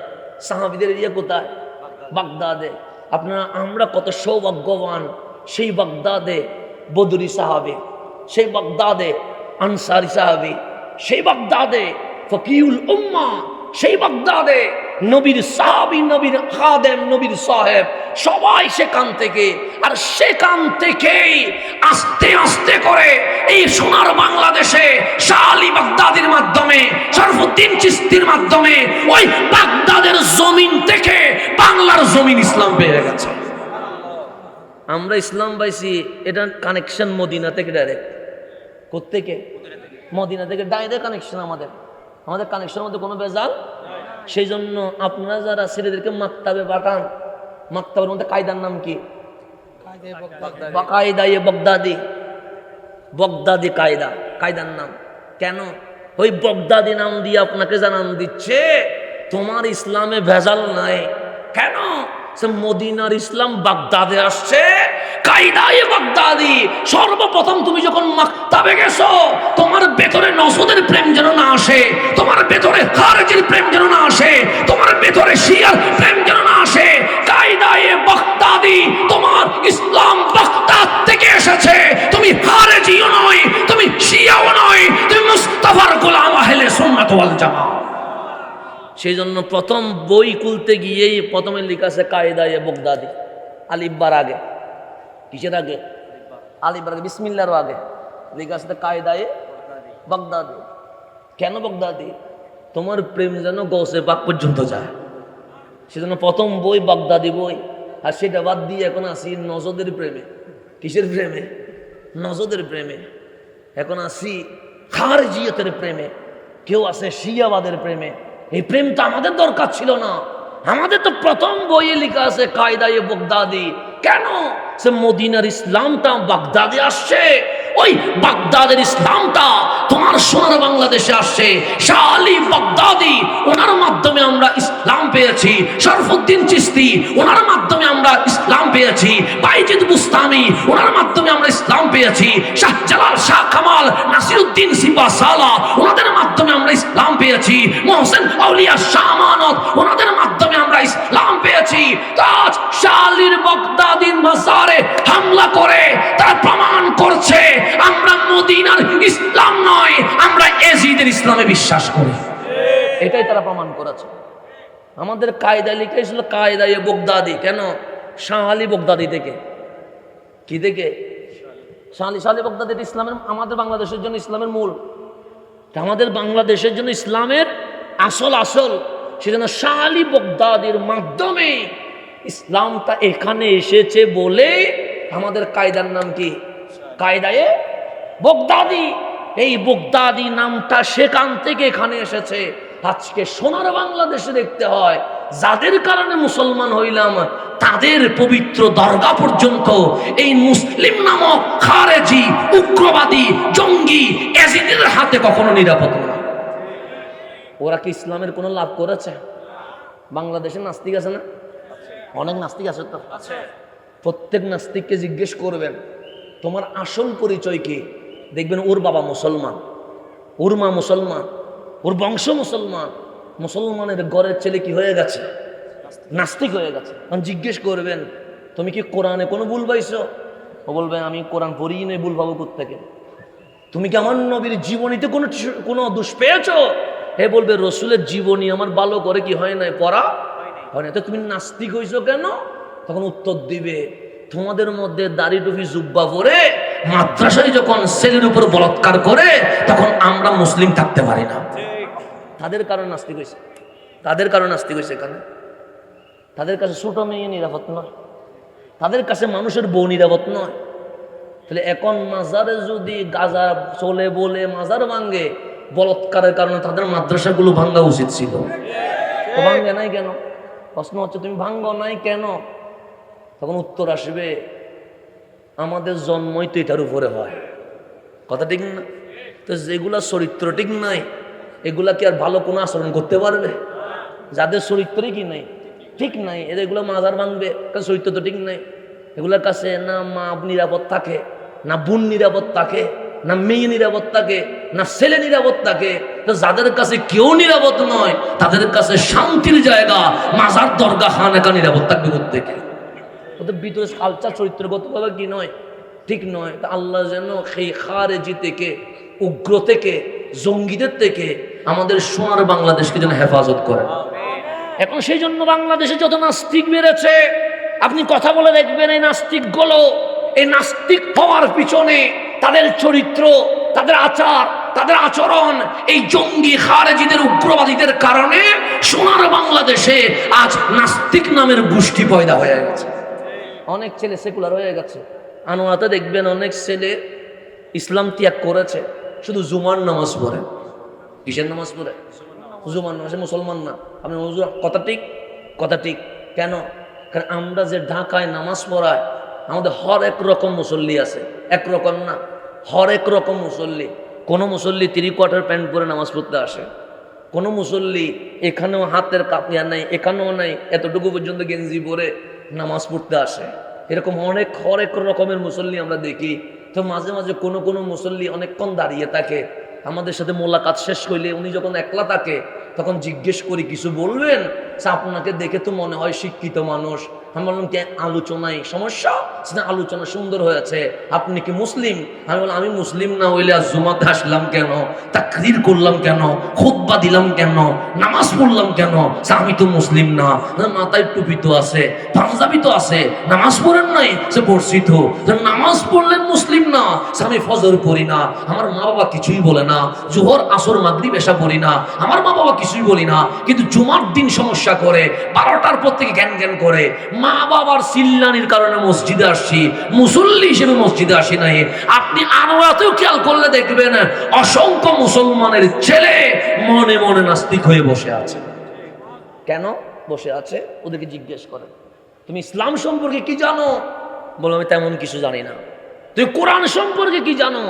সাহাবীদের এরিয়া কোথায়? বাগদাদে। আপনারা আমরা কত সৌভাগ্যবান, সেই বাগদাদে বদরি সাহাবী, সেই বাগদাদে আনসারী সাহাবী, সেই বাগদাদে ফকিউল উম্মাহ, সেই বাগদাদে নবীর সাহাবী, নবীর খাদেম, নবীর সাহেব, সবাই সেখান থেকে। আর সেখান থেকেই আস্তে আস্তে করে এই সোনার বাংলাদেশে শাহ আলী বাগদাদির মাধ্যমে, শরফুদ্দীন চিশতির মাধ্যমে ওই বাগদাদের জমিন থেকে বাংলার জমিন ইসলাম পেয়ে গেছে। আমরা ইসলাম পাইছি, এটা কানেকশন মদিনা থেকে ডাইরেক্ট। কোত্থেকে? মদিনা থেকে ডাইরেক্ট কানেকশন। আমাদের কানেকশনের মধ্যে কোনো বেজাল। সেই জন্য আপনারা যারা ছেলেদেরকে মাকতাবে পাঠান, মাকতাবের মধ্যে কায়দার নাম কি? কায়দায়ে বগদাদি। বগদাদি কায়দা, কায়দার নাম। কেন? ওই বগদাদি নাম দিয়ে আপনাকে জানান দিচ্ছে তোমার ইসলামে ভেজাল নাই। কেন? সে মদিনার ইসলাম বাগদাদে আসছে, কায়দায়ে বাগদাদি। সর্বপ্রথম তুমি যখন মাকতাবে গেছো, তোমার ভেতরে নসদের প্রেম যেন না আসে, তোমার ভেতরে খারেজির প্রেম যেন না আসে, তোমার ভেতরে শিয়ার প্রেম যেন না আসে। কায়দায়ে বাগদাদি, তোমার ইসলাম বাগদাদ থেকে এসেছে। তুমি খারেজিও নয়, তুমি শিয়াও নয়, তুমি মুস্তাফার গোলাম আহলে সুন্নাত ওয়াল জামাত। সেই জন্য প্রথম বই খুলতে গিয়েই প্রথমে লেখা আছে কায়দায়ে বাগদাদি। আলিফবার আগে, কিসের আগে? আলিফবার আগে, বিসমিল্লাহর আগে লেখা আছে কায়দায়ে বাগদাদি। কেন বাগদাদি? তোমার প্রেম যেন গৌসে পাক পর্যন্ত যায়, সেজন্য প্রথম বই বাগদাদি বই। আর সেটা বাদ দিয়ে এখন আসি নজদের প্রেমে। কিসের প্রেমে? নজদের প্রেমে। এখন আসি খারজিয়তের প্রেমে, কেউ আছে শিয়াবাদের প্রেমে। এই প্রেম তো আমাদের দরকার ছিল না। আমাদের তো প্রথম বইয়ে লেখা আছে কায়দায়ে বাগদাদি। কেন? সে মদিনার ইসলামটা বাগদাদে আসছে, ওই বাগদাদের ইসলামটা তোমার সোনার বাংলাদেশে আসছে। শাহ আলী বাগদাদি, ওনার মাধ্যমে আমরা ইসলাম পেয়েছি। শরফুদ্দিন চিশতি, ওনার মাধ্যমে আমরা ইসলাম পেয়েছি। বাইজিদ বুস্তামি, ওনার মাধ্যমে আমরা ইসলাম পেয়েছি। শাহজালাল, শাহ কামাল, নাসিরউদ্দিন সিপাহসালা, ওনাদের মাধ্যমে আমরা ইসলাম পেয়েছি। মোহসেন আউলিয়া শাহ আমানত, ওনাদের মাধ্যমে আমরা ইসলাম পেয়েছি। আজ শাহ আলীর বাগদাদির মাজারে হামলা করে তারা প্রমাণ করছে আমরা মদিনার ইসলাম নয়, আমরা এজিদের ইসলামে বিশ্বাস করি। এটাই তারা প্রমাণ করেছে। আমাদের কায়দায় লিখে ছিল কায়দায়ে বাগদাদি। কেন? শাহ আলী বাগদাদি থেকে। কি থেকে? শাহ আলী বাগদাদি ইসলামের, আমাদের বাংলাদেশের জন্য ইসলামের মূল, আমাদের বাংলাদেশের জন্য ইসলামের আসল। সেজন্য শাহ আলী বাগদাদির মাধ্যমে ইসলামটা এখানে এসেছে বলে আমাদের কায়দার নাম কি? কায়দায়ে বাগদাদি। এই বাগদাদি নামটা সেখান থেকে এখানে এসেছে। আজকে সোনার বাংলাদেশে দেখতে হয় যাদের কারণে মুসলমান হইলাম, তাদের পবিত্র দরগা পর্যন্ত এই মুসলিম নামক খারেজি, উগ্রবাদী, জঙ্গি, এজিদের হাতে কখনো নিরাপদ না। ওরা কি ইসলামের কোনো লাভ করেছে? বাংলাদেশে নাস্তিক আছে না? অনেক নাস্তিক আছে তো। প্রত্যেক নাস্তিককে জিজ্ঞেস করবেন তোমার আসল পরিচয় কি? দেখবেন ওর বাবা মুসলমান, ওর মা মুসলমান, ওর বংশ মুসলমান। মুসলমানের ঘরের ছেলে কি হয়ে গেছে? নাস্তিক হয়ে গেছে। জিজ্ঞেস করবেন তুমি কি কোরআনে কোনো ভুল পাইছো? ও বলবে আমি কোরআন পড়িই নেই, ভুল পাবো কোত্থেকে? তুমি কি আমার নবীর জীবনীতে কোনো দোষ পেয়েছো? হে বলবে রসুলের জীবনী আমার ভালো করে কি হয় নাই, পড়া হয় না। তো তুমি নাস্তিক হইছো কেন? তখন উত্তর দিবে তোমাদের মধ্যে দাড়ি টুপি জুব্বা পরে মাদ্রাসায় যখন ছেলের উপর বলাৎকার করে তখন আমরা মুসলিম থাকতে পারি না। তাদের কারণে নাস্তিক হয়েছে, তাদের কারণে নাস্তিক হয়েছে। এখানে তাদের কাছে ছোট মেয়ে নিরাপদ নয়, তাদের কাছে মানুষের বউ নিরাপদ নয়। তাহলে এখন মাজারে যদি গাজা চলে বলে মাজার ভাঙ্গে, বলাৎকারের কারণে তাদের মাদ্রাসাগুলো ভাঙ্গা উচিত ছিল। তো ভাঙ্গে নাই কেন? প্রশ্ন হচ্ছে তুমি ভাঙ্গো নাই কেন? তখন উত্তর আসবে আমাদের জন্মই তো এটার উপরে হয়। কথা ঠিক না? তো যেগুলা চরিত্র ঠিক নাই এগুলা কি আর ভালো কোনো আচরণ করতে পারবে? যাদের চরিত্রই কি নাই, ঠিক নাই, এগুলো মাজার ভাঙবে, কারণ চরিত্র তো ঠিক নাই। এগুলোর কাছে না মা নিরাপদ থাকে, না বোন নিরাপদ থাকে, না মেয়ে নিরাপদ থাকে, না ছেলে নিরাপদ থাকে। তো যাদের কাছে কেউ নিরাপদ নয় তাদের কাছে শান্তির জায়গা মাজার, দরগা, খানেকা নিরাপদ থাকবে প্রত্যেকে। ওদের ভিতরে কালচার চরিত্রগতভাবে কি নয়, ঠিক নয়। তা আল্লাহ যেন সেই খারেজি থেকে, উগ্র থেকে, জঙ্গিদের থেকে আমাদের সোনার বাংলাদেশকে যেন হেফাজত করে। এখন সেই জন্য বাংলাদেশে যত নাস্তিক বেড়েছে, আপনি কথা বলে দেখবেন এই নাস্তিকগুলো, এই নাস্তিক হওয়ার পিছনে তাদের চরিত্র, তাদের আচার, তাদের আচরণ, এই জঙ্গি খারেজিদের, উগ্রবাদীদের কারণে সোনার বাংলাদেশে আজ নাস্তিক নামের গোষ্ঠী পয়দা হয়ে গেছে। অনেক ছেলে সেকুলার হয়ে গেছে। আনোয়াতে দেখবেন অনেক ছেলে ইসলাম ত্যাগ করেছে, শুধু জুমার নামাজ পড়ে। কিসের নামাজ পড়ে? জুমার নামাজে, মুসলমান না। আপনি কথা ঠিক, কথা ঠিক। কেন? কারণ আমরা যে ঢাকায় নামাজ পড়ায় আমাদের হর এক রকম মুসল্লি আছে, একরকম না, হর এক রকম মুসল্লি। কোনো মুসল্লি 3 কোয়ার্টার প্যান্ট পরে নামাজ পড়তে আসে, কোনো মুসল্লি এখানেও হাতের কাপিয়া নাই, এখানেও নাই, এতটুকু পর্যন্ত গেঞ্জি পরে নামাজ পড়তে আসে। এরকম হরেক রকমের মুসল্লি আমরা দেখি। তো মাঝে মাঝে কোনো মুসল্লি অনেকক্ষণ দাঁড়িয়ে থাকে। আমাদের সাথে মোলাকাত শেষ করলে উনি যখন একলা থাকে তখন জিজ্ঞেস করি কিছু বলবেন? আপনাকে দেখে তো মনে হয় শিক্ষিত মানুষ। আমি বললাম কে আলোচনায় সমস্যা? সেটা আলোচনা সুন্দর হয়েছে, আপনি কি মুসলিম? আমি বললাম আমি মুসলিম না হইলে আর জুমাতে আসলাম কেন, তাকরীর করলাম কেন, খুতবা দিলাম কেন, নামাজ পড়লাম কেন? আমি তো মুসলিম না। মাথায় টুপি তো আছে, পাঞ্জাবি তো আছে, নামাজ পড়েন নাই? সে পড়ছি তো। নামাজ পড়লেন মুসলিম না? আমি ফজর পড়ি না, আমার মা বাবা কিছুই বলে না, জোহর আসর মাগরিব এশা পড়ি না, আমার মা বাবা কিছুই বলি না, কিন্তু জুমার দিন সমস্যা সমস্যা করে, 12টার পর থেকে জ্ঞান জ্ঞান করে, মা বাবার চিল্লানির কারণে মসজিদে আসছি, মুসল্লি হিসেবে মসজিদে আসি নাই। আপনি আনোয়াতেও খেয়াল করলে দেখবেন অসংখ্য মুসলমানের ছেলে মনে মনে নাস্তিক হয়ে বসে আছে। কেন বসে আছে? ওদেরকে জিজ্ঞেস করেন, তুমি ইসলাম সম্পর্কে কি জানো? বলো আমি তেমন কিছু জানি না। তুমি কোরআন সম্পর্কে কি জানো?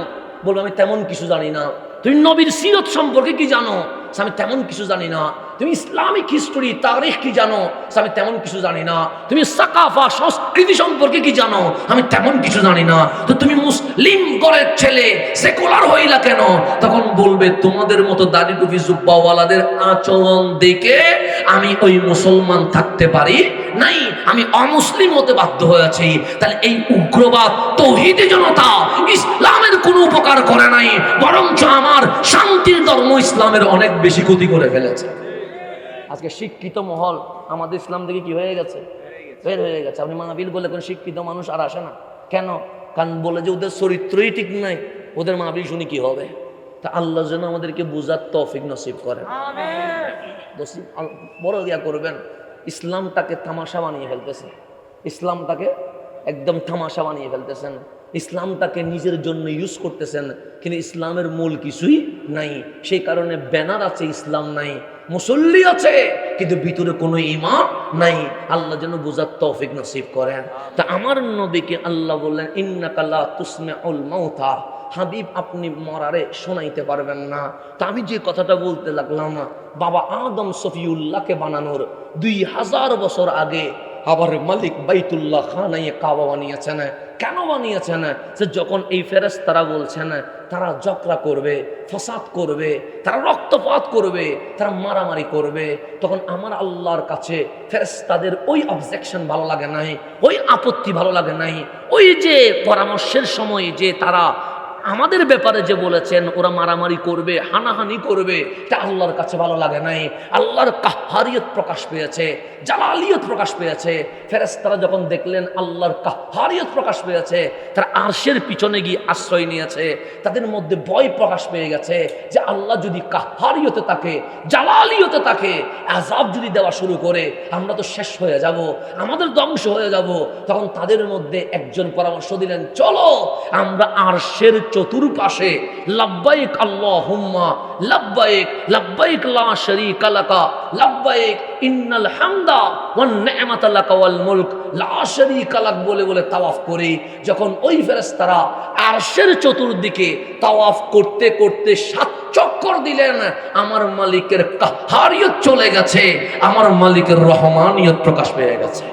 বলো আমি তেমন কিছু জানি না। তুমি নবীর সিরত সম্পর্কে কি জানো? আমি তেমন কিছু জানি না। তুমি ইসলামিক হিস্টোরি তারিখ কি জানো? আমি তেমন কিছু জানি না। তুমি সাকাফা সংস্কৃতি সম্পর্কে কি জানো? আমি তেমন কিছু জানি না। তো তুমি মুসলিম ঘরের ছেলে, সেকুলার হইলা কেন? তখন বলবে তোমাদের মতো দাড়ি টুপি জুব্বাওয়ালাদের আচরণ দেখে আমি ওই মুসলমান থাকতে পারি নাই, আমি অমুসলিম হতে বাধ্য হয়েছি। তাহলে এই উগ্রবাদ তৌহিদি জনতা ইসলামের কোনো উপকার করে নাই, বরঞ্চ আমার শান্তির ধর্ম ইসলামের অনেক বেশি ক্ষতি করে ফেলেছে। আজকে শিক্ষিত মহল আমাদের ইসলাম থেকে কি হয়ে গেছে? বের হয়ে গেছে। আপনি মাহফিল বলে কোন শিক্ষিত মানুষ আর আসে না কেন? কারণ বলে যে ওদের চরিত্রই ঠিক নাই, ওদের মাহফিল শুনি কি হবে? তা আল্লাহ যেন আমাদেরকে বুঝার তৌফিক নসিব করেন। বড় ইয়া করবেন। ইসলামটাকে তামাশা বানিয়ে ফেলতেছে, ইসলামটাকে একদম তামাশা বানিয়ে ফেলতেছেন, ইসলামটাকে নিজের জন্য ইউজ করতেছেন, কিন্তু ইসলামের মূল কিছুই নাই। সেই কারণে ব্যানার আছে, ইসলাম নাই, মুসল্লি আছে, কিন্তু ভিতরে কোনো ঈমান নাই। আল্লাহ যেন বুঝার তৌফিক নসিব করেন। তা আমার নবীকে আল্লাহ বললেন ইন্নাকা লা তুসমিউল মাউতা, হাবিব আপনি মরারে শোনাইতে পারবেন না। তা আমি যে কথাটা বলতে লাগলাম, বাবা আদম সফিউল্লাহকে বানানোর 2000 বছর আগে আবার মালিক বাইতুল্লাহ খানায়ে কাবা বানিয়েছেন। কেন বানিয়েছেন? যে যখন এই ফেরেশতারা বলছেন তারা ঝগড়া করবে, ফসাদ করবে, তারা রক্তপাত করবে, তারা মারামারি করবে, তখন আমার আল্লাহর কাছে ফেরেশতাদের ওই অবজেকশন ভালো লাগে নাই, ওই আপত্তি ভালো লাগে নাই, ওই যে পরামর্শের সময় যে তারা আমাদের ব্যাপারে যে বলেছেন ওরা মারামারি করবে, হানাহানি করবে, তা আল্লাহর কাছে ভালো লাগে নাই। আল্লাহর কাহ্হারিয়ত প্রকাশ পেয়েছে, জালালিয়ত প্রকাশ পেয়েছে। ফেরেশতারা যখন দেখলেন আল্লাহর কাহ্হারিয়ত প্রকাশ পেয়েছে, তারা আরশের পিছনে গিয়ে আশ্রয় নিয়েছে। তাদের মধ্যে ভয় প্রকাশ পেয়ে গেছে যে আল্লাহ যদি কাহ্হারিয়তে থাকে, জালালিয়তে থাকে, আযাব যদি দেওয়া শুরু করে আমরা তো শেষ হয়ে যাব, আমাদের ধ্বংস হয়ে যাব। তখন তাদের মধ্যে একজন পরামর্শ দিলেন, চলো আমরা আরশের চতুর্পাশে লাব্বাইক আল্লাহুম্মা লাব্বাইক, লাব্বাইক লা শারীকা লাকা, লাব্বাইক ইন্নাল হামদা ওয়ান নি'মাতা লাকা ওয়াল মুলক লা শারীকা লাক বলে বলে তাওয়াফ করি। যখন ওই ফেরেশতারা আরশের চতুর্দিকে তাওয়াফ করতে করতে 7 চক্কর দিলেন, আমার মালিকের কাহ্হারিয়ত চলে গেছে, আমার মালিকের রহমানিয়ত প্রকাশ পেয়ে গেছে,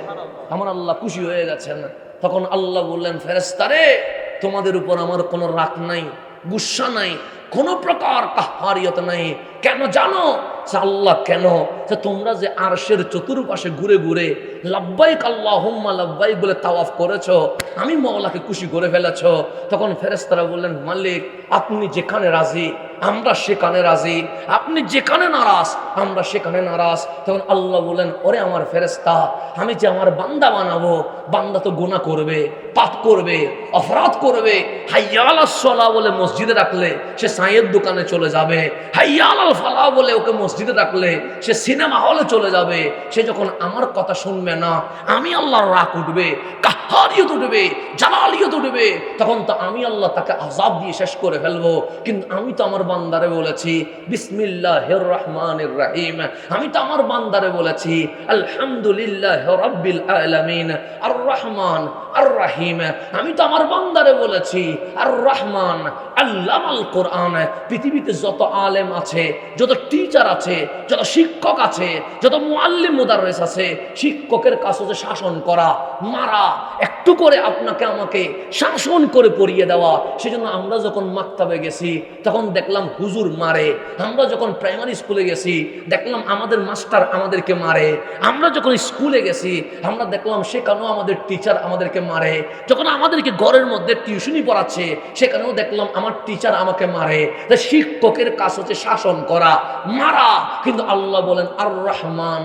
আমার আল্লাহ খুশি হয়ে গেছেন। তখন আল্লাহ বললেন, ফেরেশতারে তোমাদের উপর আমার কোনো রাগ নাই, গুসা নাই, কোনো প্রকার কাহ্হারিয়ত নাই। কেন জানো? আল্লাহ কেন? তোমরা যে আরশের চতুর্পাশে ঘুরে ঘুরে লাব্বাইক আল্লাহুম্মা লাব্বাইক বলে তাওয়াফ করেছো, আমি মাওলাকে খুশি করে ফেলেছো। তখন ফেরেশতারা বললেন, মালিক আপনি যেখানে রাজি আমরা সেখানে রাজি, আপনি যেখানে নারাজ আমরা সেখানে নারাজ। তখন আল্লাহ বলেন, ওরে আমার ফেরেশতা, আমি যে আমার বান্দা বানাবো, বান্দা তো গুনাহ করবে, পাপ করবে, অপরাধ করবে। হাইয়া আলাস সালাহ বলে মসজিদে রাখলে সে চায়ের দোকানে চলে যাবে, হাইয়া আলাল ফালাহ বলে ওকে মসজিদে রাখলে সে সিনেমা হলে চলে যাবে। সে যখন আমার কথা শুনবে না, আমি আল্লাহর রাগ উঠবে, কাহ্হারিয়ত উঠবে, জালালিয়ত উঠবে, তখন তো আমি আল্লাহ তাকে আযাব দিয়ে শেষ করে ফেলবো। কিন্তু আমি তো আমার বান্দারে বলেছি বিসমিল্লাহির রহমানির রহিম, আমি তো আমার বান্দারে বলেছি আলহামদুলিল্লাহি রাব্বিল আলামিন আর রহমান আর রহিম, আমি তো আমার বান্দারে বলেছি আর রহমান আল্লামাল কোরআন। পৃথিবীতে যত আলেম আছে, যত টিচার আছে, যত শিক্ষক আছে, যত মুআল্লিম মুদাররিস আছে, শিক্ষকের কাছে যে শাসন করা, মারা, একটু করে আপনাকে আমাকে শাসন করে পড়িয়ে দেওয়া। সেজন্য আমরা যখন মাকতাবে গেছি তখন দেখলাম হুজুর মারে, আমরা যখন প্রাইমারি স্কুলে গেছি দেখলাম আমাদের মাস্টার আমাদেরকে মারে, আমরা যখন স্কুলে গেছি আমরা দেখলাম সেখানেও আমাদের টিচার আমাদেরকে মারে, যখন আমাদেরকে ঘরের মধ্যে টিউশনি পড়াচ্ছে সেখানেও দেখলাম আমার টিচার আমাকে মারে। তাই শিক্ষকের কাজ হচ্ছে শাসন করা, মারা। কিন্তু আল্লাহ বলেন আর রহমান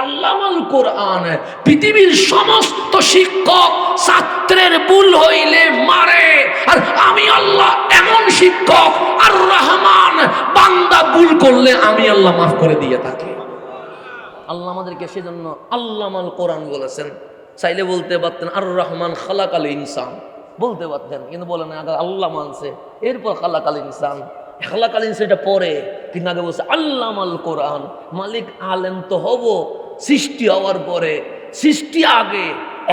আল্লামাল কোরআন, পৃথিবীর সমস্ত শিক্ষক ছাত্রের ভুল হইলে মারে, আর আমি আল্লাহ এমন শিক্ষক আর রহমান, বান্দা ভুল করলে আমি আল্লাহ মাফ করে দিয়ে থাকি। আল্লাহ আমাদেরকে সেজন্য আল্লামাল কোরআন বলেছেন। চাইলে বলতে পারতেন আর রহমান খালাকাল ইনসান, বলতে পারতেন, কিন্তু বলেন আগে আল্লাহ মানছে, এরপর খালাকাল ইনসান। খালাকাল ইনসান এটা পরে, কিন্তু আগে বলছে আল্লামাল কোরআন। মালিক আলেম তো হব সৃষ্টি হওয়ার পরে, সৃষ্টি আগে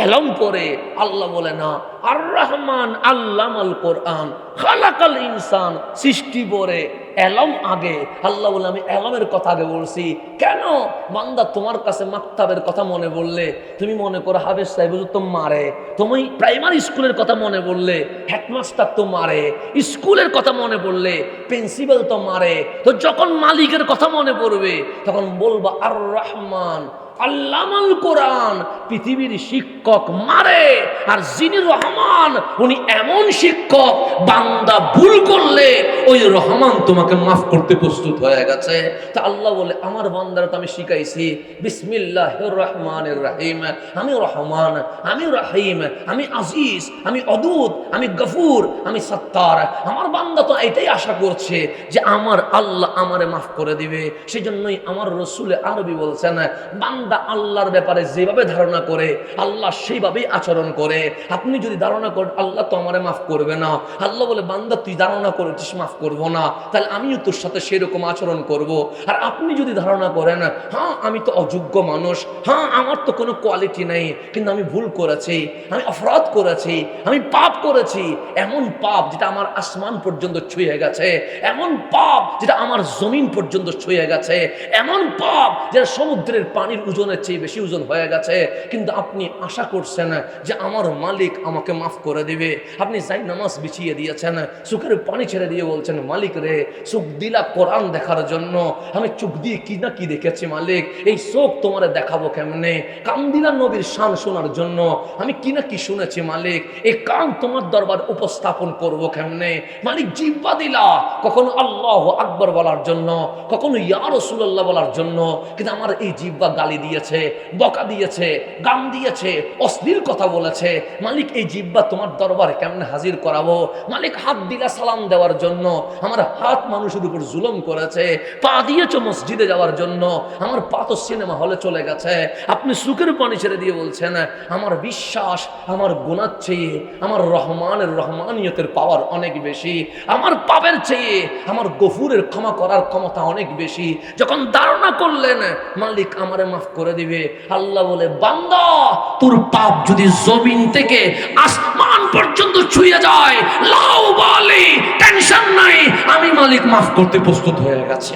এলম পরে। আল্লাহ বলে না, আর রহমান আল্লামাল কোরআন খালাকাল ইনসান, সৃষ্টি পরে এলম আগে। আল্লাহ বলে আমি এলমের কথা আগে বলছি। কেন? বান্দা তোমার কাছে মাকতাবের কথা মনে বললে তুমি মনে করো হাফেজ সাহেব তো মারে, তুমি প্রাইমারি স্কুলের কথা মনে বললে হেডমাস্টার তো মারে, স্কুলের কথা মনে পড়লে প্রিন্সিপাল তো মারে। তো যখন মালিকের কথা মনে পড়বে তখন বলবা আর রহমান আল্লামাল কোরআন, পৃথিবীর শিক্ষক মারে। আর যিনি রহমান উনি এমন শিক্ষক, বান্দা ভুল করলে ওই রহমান তোমাকে মাফ করতে প্রস্তুত হয়ে গেছে। তা আল্লাহ বলে আমার বান্দারা তো আমি শিখাইছি বিসমিল্লাহির রহমানির রহিম, আমি রহমান, আমি রহিম, আমি আজিজ, আমি অদূত, আমি গফুর, আমি সত্তার। আমার বান্দা তো এটাই আশা করছে যে আমার আল্লাহ আমারে মাফ করে দিবে। সেজন্যই আমার রসুল আরবি বলছেন, বান্দা আল্লাহর ব্যাপারে যেভাবে ধারণা করে আল্লাহ সেইভাবেই আচরণ করে। আপনি যদি ধারণা করেন আল্লাহ তো আমারে মাফ করবে না, আল্লাহ বলে বান্দা তুই ধারণা করেছিস মাফ করবো না, তাহলে আমিও তোর সাথে সেরকম আচরণ করব। আর আপনি যদি ধারণা করেন হ্যাঁ আমি তো অযোগ্য মানুষ, হ্যাঁ আমার তো কোনো কোয়ালিটি নেই, কিন্তু আমি ভুল করেছি, আমি অপরাধ করেছি, আমি পাপ করেছি, এমন পাপ যেটা আমার আসমান পর্যন্ত ছুঁয়ে গেছে, এমন পাপ যেটা আমার জমিন পর্যন্ত ছুঁয়ে গেছে, এমন পাপ যেটা সমুদ্রের পানির ওজনের চেয়ে বেশি ওজন হয়ে গেছে, কিন্তু আপনি আশা করছেন যে আমার মালিক আমাকে মাফ করে দিবে। আপনি যাই নামাজ বিছিয়ে দিয়েছেন, চোখের পানি ছেড়ে দিয়ে বলছেন মালিক রে চোখ দিলা কোরআন দেখার জন্য, আমি চোখ দিয়ে কি না কি দেখেছি মালিক, এই চোখ তোমারে দেখাবো কেমনে? কান দিলা নবীর শান শোনার জন্য, আমি কি না কি শুনেছি মালিক, এই কান তোমার দরবার উপস্থাপন করব কেমনে? মালিক জিহ্বা দিলা কখনো আল্লাহু আকবার বলার জন্য, কখনো ইয়া রাসূলুল্লাহ বলার জন্য, কিন্তু আমার এই জিহ্বা গালি দিয়েছে, বকা দিয়েছে, গান দিয়েছে, অশ্লীল কথা বলেছে। মালিক এই জিহ্বা তোমার দরবারে কেমনে হাজির করাবো? মালিক হাত দিলা সালাম দেওয়ার জন্য, আমার হাত মানুষের উপর জুলুম করেছে। পা দিয়েছ মসজিদে যাওয়ার জন্য, আমার পা তো সিনেমা হলে চলে গেছে। আপনি সুখের পানি ছেড়ে দিয়ে বলছেন আমার বিশ্বাস আমার গুনার চেয়ে আমার রহমানের রহমানিয়তের পাওয়ার অনেক বেশি, আমার পাপের চেয়ে আমার গফুরের ক্ষমা করার ক্ষমতা অনেক বেশি। যখন ধারণা করলেন মালিক আমারে মাফ করে দিবে, আল্লাহ বলে বান্দা তোর পাপ যদি জমিন থেকে আসমান পর্যন্ত ছুঁয়ে যায় লাউ বালি, টেনশন নাই, আমি মালিক মাফ করতে প্রস্তুত হয়ে গেছে,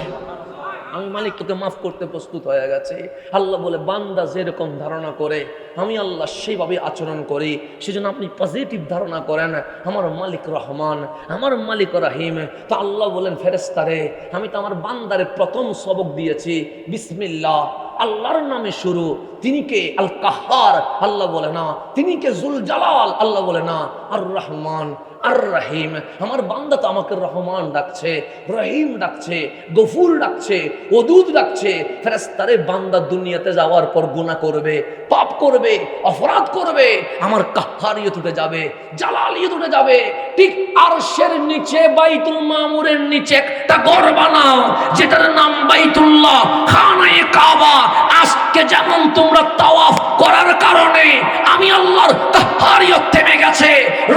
আমি মালিক তোকে মাফ করতে প্রস্তুত হয়ে গেছে। আল্লাহ বলে বান্দা যেরকম ধারণা করে আমি আল্লাহ সেইভাবে আচরণ করি। সেজন্য আপনি পজিটিভ ধারণা করেন আমার মালিক রহমান, আমার মালিক রহিম। তো আল্লাহ বলেন ফেরেশতারে আমি তো আমার বান্দারে প্রথম সবক দিয়েছি বিসমিল্লাহ, আল্লাহর নামে শুরু। তিনি কে? আল কাহার, আল্লাহ বলে না। তিনি কে? জুল জালাল, আল্লাহ বলে না। আর রহমান আর রহিম, আমার বান্দা তো আমাকে রহমান ডাকছে, রহিম ডাকছে, গফুর ডাকছে, ওদুদ ডাকছে। ফেরেশতারে বান্দা দুনিয়াতে যাওয়ার পর গুনাহ করবে, পাপ করবে, অপরাধ করবে, আমার কাহারিয়ত উঠে যাবে, জালালিয়ত উঠে যাবে। ঠিক আরশের নিচে বাইতুল মামুরের নিচে একটা ঘর বানাও যেটার নাম বাইতুল্লাহ, খানায়ে কাবা। আজকে যেমন তোমরা তাওয়াফ করার কারণে আমি আল্লাহর কাহারিয়ত থেমে গেছে,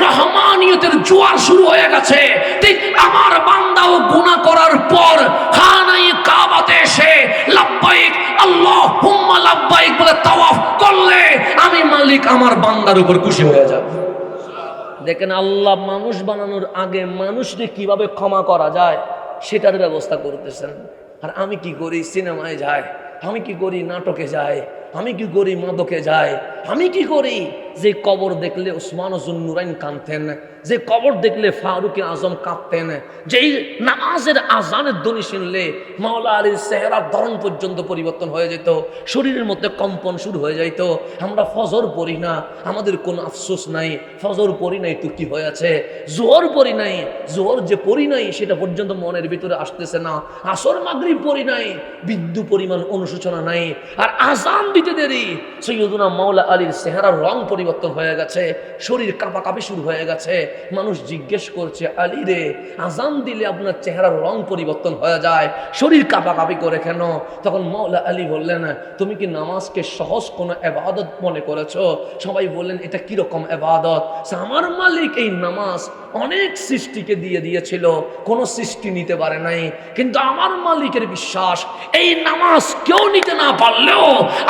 রহমানিয়তের জোয়ার শুরু হয়ে গেছে, ঠিক আমার বান্দাও গুনাহ করার পর খানায়ে কাবাতে এসে লাব্বাইক আল্লাহুম্মা লাব্বাইক বলে তাওয়াফ করলে আমি মালিক আমার বান্দার উপর খুশি হয়ে যাব। দেখেন আল্লাহ মানুষ বানানোর আগে মানুষকে কিভাবে ক্ষমা করা যায় সেটার ব্যবস্থা করতেছেন। আর আমি কি করি? সিনেমায় যাই, আমি কি করি? নাটকে যাই, আমি কি করি? মাদকে যাই, আমি কি করি? যে কবর দেখলে ওসমান জুন্নুরাইন কাঁদতেন, যে কবর দেখলে ফারুক আজম কাঁদতেন, যেই নামাজের আজানের ধ্বনি শুনলে মাওলা আলীর চেহারার ধরন পর্যন্ত পরিবর্তন হয়ে যেত, শরীরের মধ্যে কম্পন শুরু হয়ে যাইত। আমরা ফজর পড়ি না, আমাদের কোনো আফসোস নাই, ফজর পড়ি নাই তো কি হয়েছে, জোহর পড়ি নাই, জোহর যে পড়ি নাই সেটা পর্যন্ত মনের ভিতরে আসতেছে না, আসর মাগরিব পড়ি নাই, বিদ্যু পরিমাণ অনুশোচনা নাই। আর আজান দিতে নিজেদেরই সৈয়দুনা মাওলা আলীর চেহারার রং পরিবর্তন হয়ে গেছে, শরীর কাঁপাকাঁপি শুরু হয়ে গেছে। মানুষ জিজ্ঞেস করছে, আলী রে, আজান দিলে আপনার চেহারার রং পরিবর্তন হয়ে যায়, শরীর কাঁপাকাঁপি করে কেন? তখন মাওলা আলী বললেন, তুমি কি নামাজকে সহজ কোনো ইবাদত মনে করেছো? সবাই বললেন, এটা কিরকম ইবাদত? আমার মালিক এই নামাজ অনেক সৃষ্টিকে দিয়ে দিয়েছিল, কোনো সৃষ্টি নিতে পারে নাই, কিন্তু আমার মালিকের বিশ্বাস এই নামাজ কেউ নিতে না পারলেও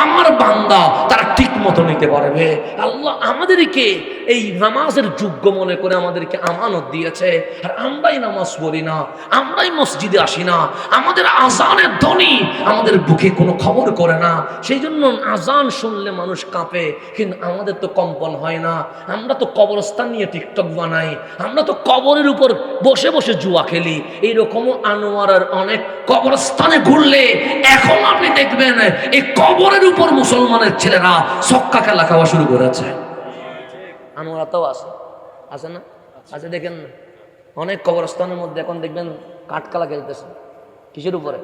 আমার বান্দা তারা ঠিক মতো নিতে পারবে। আল্লাহ আমাদেরকে এই নামাজের যোগ্য মনে করে আমাদেরকে আমানত দিয়েছে, আর আমরাই নামাজ পড়ি না, আমরাই মসজিদে আসি না, আমাদের আজানের ধ্বনি আমাদের বুকে কোনো খবর করে না। সেই জন্য আজান শুনলে মানুষ কাঁপে, কিন্তু আমাদের তো কম্পন হয় না। আমরা তো কবরস্থান নিয়ে টিকটক বানাই, আমরা তো কবরের উপর বসে বসে জুয়া খেলি। এইরকমও আনোয়ারের অনেক কবরস্থানে ঘুরলে এখন আপনি দেখবেন এই কবরের উপর মুসলমানের ছেলেরা ছক্কা খেলা খাওয়া শুরু করেছে। আনোয়ারাতেও আছে, আছে না? আছে, দেখেন না, অনেক কবরস্থানের মধ্যে এখন দেখবেন কাঠকালা খেলতেছে। কিসের উপরে?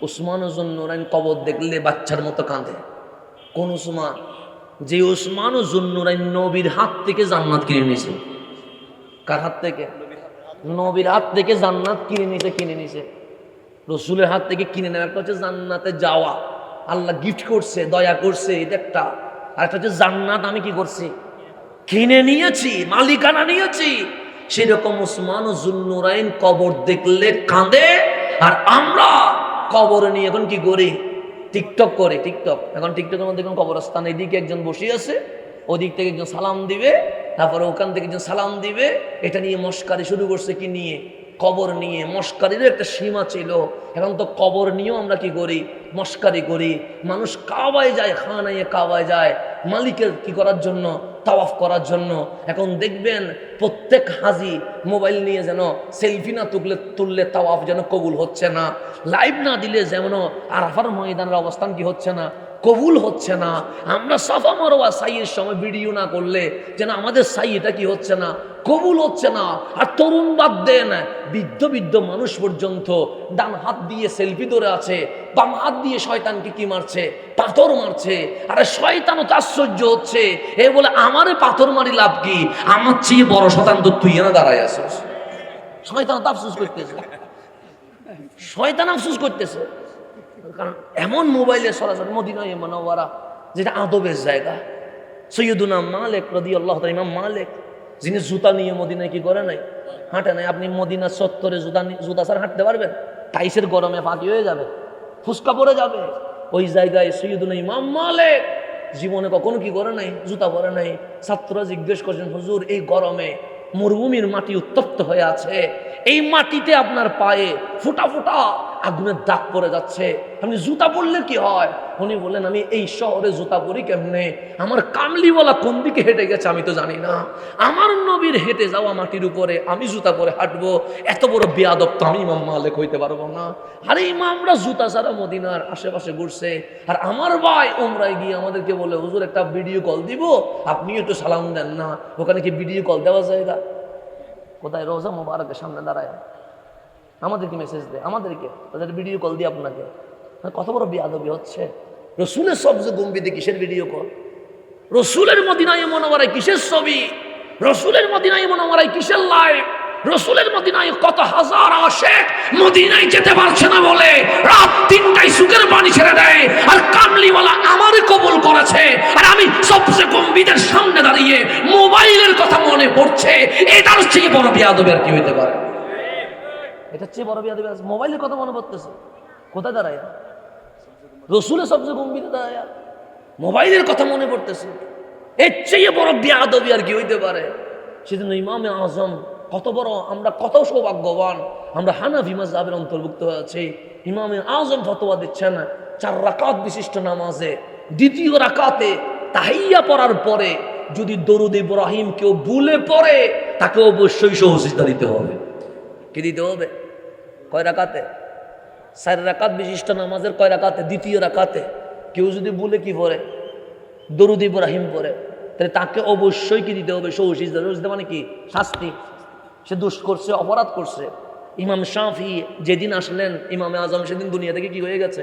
উসমান জুন্নুরাইন কবর দেখলে বাচ্চার মতো কাঁদে। কোন উসমান? যে উসমান জুন্নুরাইন নবীর হাত থেকে জান্নাত কিনে নিয়েছে। কার হাত থেকে? নবীর হাত থেকে জান্নাত কিনে নিছে। রসুলের হাত থেকে কিনে নেওয়া, একটা হচ্ছে জান্নাতে যাওয়া, আল্লাহ গিফট করছে, দয়া করছে, এটা একটা। আর একটা হচ্ছে জান্নাত আমি কি করছি? কিনে নিয়েছি, মালিকানা নিয়েছি। সেরকম উসমান জুন্নুরাইন কবর দেখলে কাঁদে, আর আমরা কবর নিয়ে এখন কি করি? টিকটক করে। টিকটক এখন টিকটকের মধ্যে এখন কবরস্থান, এদিকে একজন বসে আছে, ওদিক থেকে একজন সালাম দিবে, তারপরে ওখান থেকে একজন সালাম দিবে। এটা নিয়ে মস্কারি শুরু করছে। কি নিয়ে? কবর নিয়ে। মস্কারিরও একটা সীমা ছিল। এখন তো কবর নিয়েও আমরা কি করি? মস্কারি করি। মানুষ কাবায় যায়, খানায় কাবায় যায় মালিকের কি করার জন্য? তাওয়াফ করার জন্য। এখন দেখবেন প্রত্যেক হাজি মোবাইল নিয়ে যেন সেলফি না তুললে তাওয়াফ যেন কবুল হচ্ছে না, লাইভ না দিলে যেমন আরাফার ময়দানের অবস্থান কি হচ্ছে না, কবুল হচ্ছে না। আমরা সাফা মারওয়া সাইয়ের সময় ভিডিও না করলে যেন আমাদের সাই এটা কি হচ্ছে না, কবুল হচ্ছে না। আর তরুণ বাদ দেন, বৃদ্ধ মানুষ পর্যন্ত ডান হাত দিয়ে সেলফি ধরে আছে, বাম হাত দিয়ে শয়তানকে কি মারছে? পাথর মারছে। আরে শয়তানও তো আশ্চর্য হচ্ছে, এ বলে আমারে পাথর মারি লাভ কি? আমার চেয়ে বড় শয়তান তো তুই এনে দাঁড়ায় আছিস। শয়তান তো আফসোস করতেছে, শয়তান আফসোস করতেছে। কারণ এমন মোবাইলে সরাসরি মদিনায়ে মুনাওয়ারা, যেটা আদবের জায়গা। সৈয়দুনা মালিক রাদিয়াল্লাহু তাআলা, ইমাম মালিক, যিনি জুতা নিয়ে মদিনায় কি করে নাই, হাঁটে নাই। আপনি মদিনা চত্বরে জুতা ছাড়া হাঁটতে পারবেন? টাইসের গরমে ফাঁকি হয়ে যাবে, ফুসকা পড়ে যাবে। ওই জায়গায় সৈয়দুনা ইমাম মালিক জীবনে কখনো কি করে নাই? জুতা পরে নাই। ছাত্ররা জিজ্ঞেস করছেন, হুজুর এই গরমে মরুভূমির মাটি উত্তপ্ত হয়ে আছে, এই মাটিতে আপনার পায়ে ফুটা ফুটা আগুনের দাগ পড়ে যাচ্ছে, আপনি জুতা পরলে কি হয়? উনি বললেন, আমি এই শহরে জুতা পরি কেমনে? আমার কামলিওয়ালা কোন দিকে হেঁটে গেছে আমি তো জানি না। আমার নবীর হেঁটে যাওয়া মাটির উপরে আমি জুতা পরে হাঁটবো? এত বড় বেয়াদব তো আমি ইমাম মালিক হইতে পারবো না। আরে ইমামরা জুতা ছাড়া মদিনার আশেপাশে ঘুরছে, আর আমার ভাই উমরায় গিয়ে আমাদেরকে বলে, হুজুর একটা ভিডিও কল দিব, আপনি একটু সালাম দেন না। ওখানে কি ভিডিও কল দেওয়া জায়গা? কোথায়? রোজা মুবারকের সামনে দাঁড়ায় আমাদেরকে মেসেজ দেয়, আমাদেরকে তাদের ভিডিও কল দিয়ে আপনাকে। কত বড় বেয়াদবি হচ্ছে। রসুলের সবচেয়ে গম্ভীর কিসের ভিডিও কল? রসুলের মদিনায়ে মুনাওয়ারায় কিসের ছবি? রসুলের মদিনায়ে মুনাওয়ারায় কিসের লাইভ? রসুলের মদিনায় কত হাজার আশিক মদিনায় যেতে পারছে না বলে রাত 3টায় সুখের পানি ছেড়ে দেয়, আর কামলিওয়ালা আমারই কবুল করেছে, আর আমি সবচেয়ে গম্ভীরের সামনে দাঁড়িয়ে মোবাইলের কথা মনে পড়ছে। এটার চেয়ে বড় বেয়াদবি আর কি হইতে পারে? এটার চেয়ে বড় বেয়াদবি আছে? মোবাইলের কথা মনে পড়তেছে, কোথায় দাঁড়ায়? রসুলের সবচেয়ে গম্ভীর দাঁড়ায়, মোবাইলের কথা মনে পড়তেছে। এর চেয়ে বড় বেয়াদবি আর কি হইতে পারে? সেজন্য ইমামে আজম কত বড়, আমরা কত সৌভাগ্যবান, আমরা হানাফি মাযহাবের অন্তর্ভুক্ত হয়েছি। ইমামে আজম ফতোয়া দিচ্ছেন 4 রাকাত বিশিষ্ট নামাজে দ্বিতীয় রাকাতে তাহিয়া পড়ার পরে যদি দরুদ ইব্রাহিম কেউ ভুলে পড়ে, তাকে অবশ্যই সহসিজদা দিতে হবে। কি দিতে হবে? কয় রাকাতে? 4 রাকাত বিশিষ্ট নামাজের কয় রাকাতে? দ্বিতীয় রাকাতে কেউ যদি ভুলে কি পড়ে? দরুদ ইব্রাহিম পড়ে, তাহলে তাকে অবশ্যই কি দিতে হবে? সহসিজদা। সহসিজদা মানে কি? শাস্তি। সে দোষ করছে, অপরাধ করছে। ইমাম শাফি যেদিন আসলেন, ইমামে আজম সেদিন দুনিয়া থেকে কি হয়ে গেছে?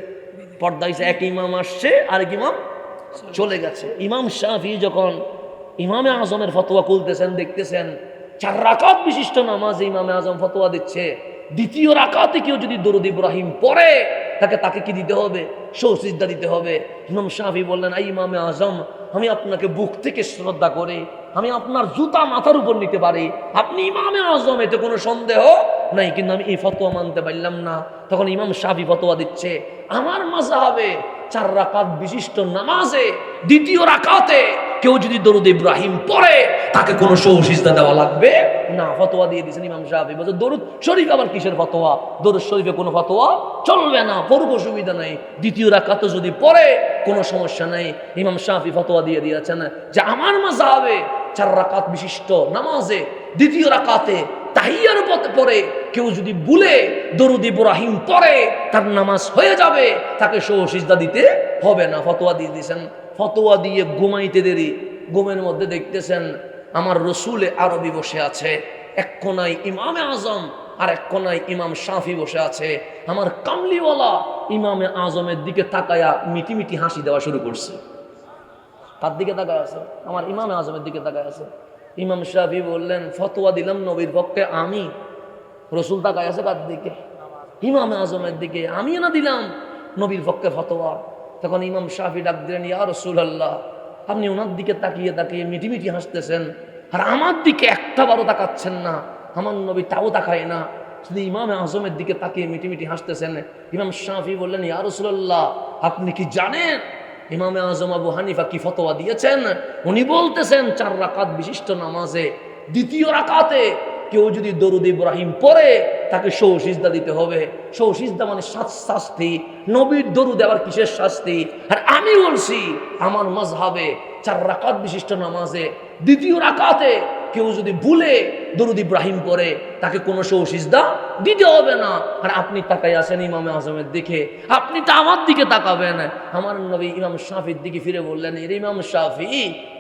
পর্দা হয়েছে, এক ইমাম আসছে আরেক ইমাম চলে গেছে। ইমাম শাফি যখন ইমামে আজমের ফতোয়া খুলতেছেন, দেখতেছেন 4 রাকাত বিশিষ্ট নামাজে ইমামে আজম ফতোয়া দিচ্ছে, দ্বিতীয় রাকাতে কেউ যদি দরুদ ইব্রাহিম পড়ে তাকে কি দিতে হবে? সিজদা দিতে হবে। ইমাম শাফি বললেন, এই ইমামে আজম, আমি আপনাকে বুক থেকে শ্রদ্ধা করে আমি আপনার জুতা মাথার উপর নিতে পারি, আপনি ইমামে আজম, এতে কোনো সন্দেহ নাই, কিন্তু আমি এই ফতোয়া মানতে পারলাম না। তখন ইমাম শাফি ফতোয়া দিচ্ছে, আমার মাযহাবে 4 রাকাত বিশিষ্ট নামাজে দ্বিতীয় রাকাতে কেউ যদি দরুদ ইব্রাহিম পড়ে তাকে কোনো সিজদা দেওয়া লাগবে না। ফতোয়া দিয়ে দিয়েছেন ইমাম শাফি। বলছে দরুদ শরীফ আবার কিসের ফতোয়া? দরুদ শরীফে কোনো ফতোয়া চলবে না, পড়ব, অসুবিধা নাই, দ্বিতীয় রাকাতে যদি পড়ে কোনো সমস্যা নাই। ইমাম শাফি ফতোয়া দিয়ে দিয়েছেন যে আমার মাযহাবে 4 রাকাত বিশিষ্ট নামাজে দ্বিতীয় রাকাতে তাহিয়ার পরে কেউ যদি ভুলে দরুদ ইব্রাহিম পড়ে তার নামাজ হয়ে যাবে, তাকে সিজদা দিতে হবে না। ফতোয়া দিয়ে দিয়েছেন। ফতোয়া দিয়ে ঘুমাইতে দেরি, ঘুমের মধ্যে দেখতেছেন আমার রসুলে আরবি বসে আছে, এক কোনায় ইমামে আজম আর এক কোনায় ইমাম শাফি বসে আছে। আমার কামলিওয়ালা ইমামে আজমের দিকে তাকায়া মিটি মিটি হাসি দেওয়া শুরু করছে। তার দিকে তাকায় আছে, আমার ইমামে আজমের দিকে তাকায় আছে। ইমাম শাফি বললেন, ফতোয়া দিলাম নবীর পক্ষে আমি, রসুল তাকায় আছে কার দিকে? ইমামে আজমের দিকে, আমি না দিলাম নবীর পক্ষে ফতোয়া। তখন ইমাম শাফি ডাক দিলেন, ইয়া রাসূলুল্লাহ, আপনি ওনার দিকে তাকিয়ে তাকিয়ে মিটি মিটি হাসতেছেন আর আমার দিকে একটা বারও তাকাচ্ছেন না, আমার নবী তাও তাকায় না, শুধু ইমামে আজমের দিকে তাকিয়ে মিটি মিটি হাসতেছেন। ইমাম শাফি বললেন, ইয়া রাসূলুল্লাহ, আপনি কি জানেন ইমামে আজম আবু হানিফা কি ফতোয়া দিয়েছেন? উনি বলতেছেন 4 রাকাত বিশিষ্ট নামাজে দ্বিতীয় রাকাতে কেউ যদি দরুদ ইব্রাহিম পড়ে তাকে সিজদা দিতে হবে। সিজদা মানে শাস্তি, নবীর দরুদ আবার কিসের শাস্তি? আর আমি বলছি আমার মাযহাবে 4 রাকাত বিশিষ্ট নামাজে দ্বিতীয় রাকাতে কেউ যদি ভুলে দরুদ ইব্রাহিম পড়ে তাকে কোনো সিজদা দিতে হবে না। আর আপনি তাকাই আছেন ইমামে আজমের দিকে, আপনি তো আমার দিকে তাকাবেন। আমার নবী ইমাম শাফির দিকে ফিরে বললেন, এর ইমাম শাফি,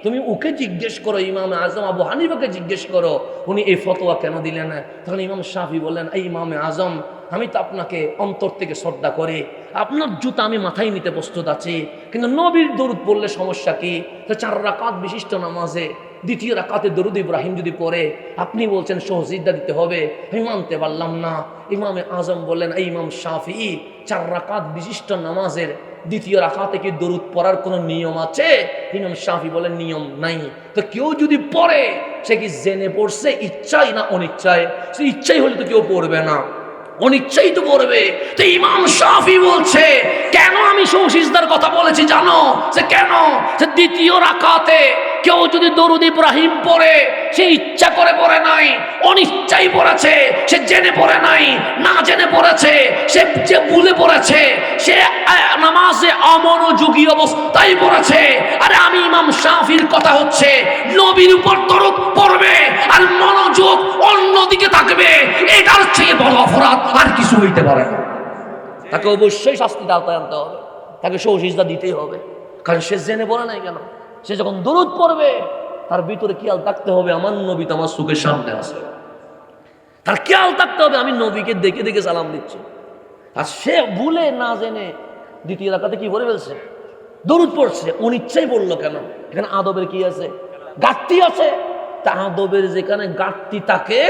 তুমি ওকে জিজ্ঞেস করো, ইমামে আজম আবু হানিফাকে জিজ্ঞেস করো উনি এই ফতোয়া কেন দিলেন। তখন ইমাম শাফি বললেন, এই ইমামে আজম, আমি তো আপনাকে অন্তর থেকে শ্রদ্ধা করি, আপনার জুতা আমি মাথায় নিতে প্রস্তুত আছি, কিন্তু নবীর দরুদ পড়লে সমস্যা কি? তো 4 রাকাত বিশিষ্ট নামাজে দ্বিতীয় রাকাতে দরুদ ইব্রাহিম যদি পড়ে আপনি বলছেন সিজদা দিতে হবে, আমি মানতে পারলাম না। ইমামে আজম বললেন, এই ইমাম শাফি, 4 রাকাত বিশিষ্ট নামাজের দ্বিতীয় রাকাতে কি দরুদ পড়ার কোনো নিয়ম আছে? ইমাম শাফি বলেন, নিয়ম নাই। তো কেউ যদি পড়ে সে কি জেনে পড়ছে, ইচ্ছাই না অনিচ্ছায়? সে ইচ্ছাই হলে তো কেউ পড়বে না, অনিচ্ছাই তো পড়বে। তো ইমাম শাফি বলছে, কেন আমি সিজদার কথা বলেছি জানো? যে কেন? যে দ্বিতীয় রাকাতে কেউ যদি দরুদ ইব্রাহিম পড়ে সে ইচ্ছা করে পড়ে নাই, অনিচ্ছাই পড়েছে, সে জেনে পড়ে নাই, না জেনে পড়েছে, সে যে ভুলে পড়েছে, সে নামাজে অমনোযোগী অবস্থায় পড়েছে। আরে আমি ইমাম শাফির কথা হচ্ছে নবীর উপর দরুদ পড়বে আর মনোযোগ অন্যদিকে থাকবে, এটার চেয়ে বড় অপরাধ আর কিছু হইতে পারে না। তাকে অবশ্যই শাস্তির আওতায় আনতে হবে, তাকে সিজদা দিতেই হবে, কারণ সে জেনে পড়ে নাই। কেন? সে যখন দরুদ পড়বে তার ভিতরে খেয়াল থাকতে হবে আমার নবী তো আমার চোখের সামনে আছে, তার খেয়াল থাকতে হবে আমি নবীকে দেখে দেখে সালাম দিচ্ছি। আর সে ভুলে না জেনে দ্বিতীয় রাকাতে কি পড়ে ফেলছে, দরুদ পড়ছে, অনিচ্ছাই পড়লো। কেন? এখানে আদবের কি আছে? ঘাটতি আছে। তা আদবের যেখানে ঘাটতি থাকে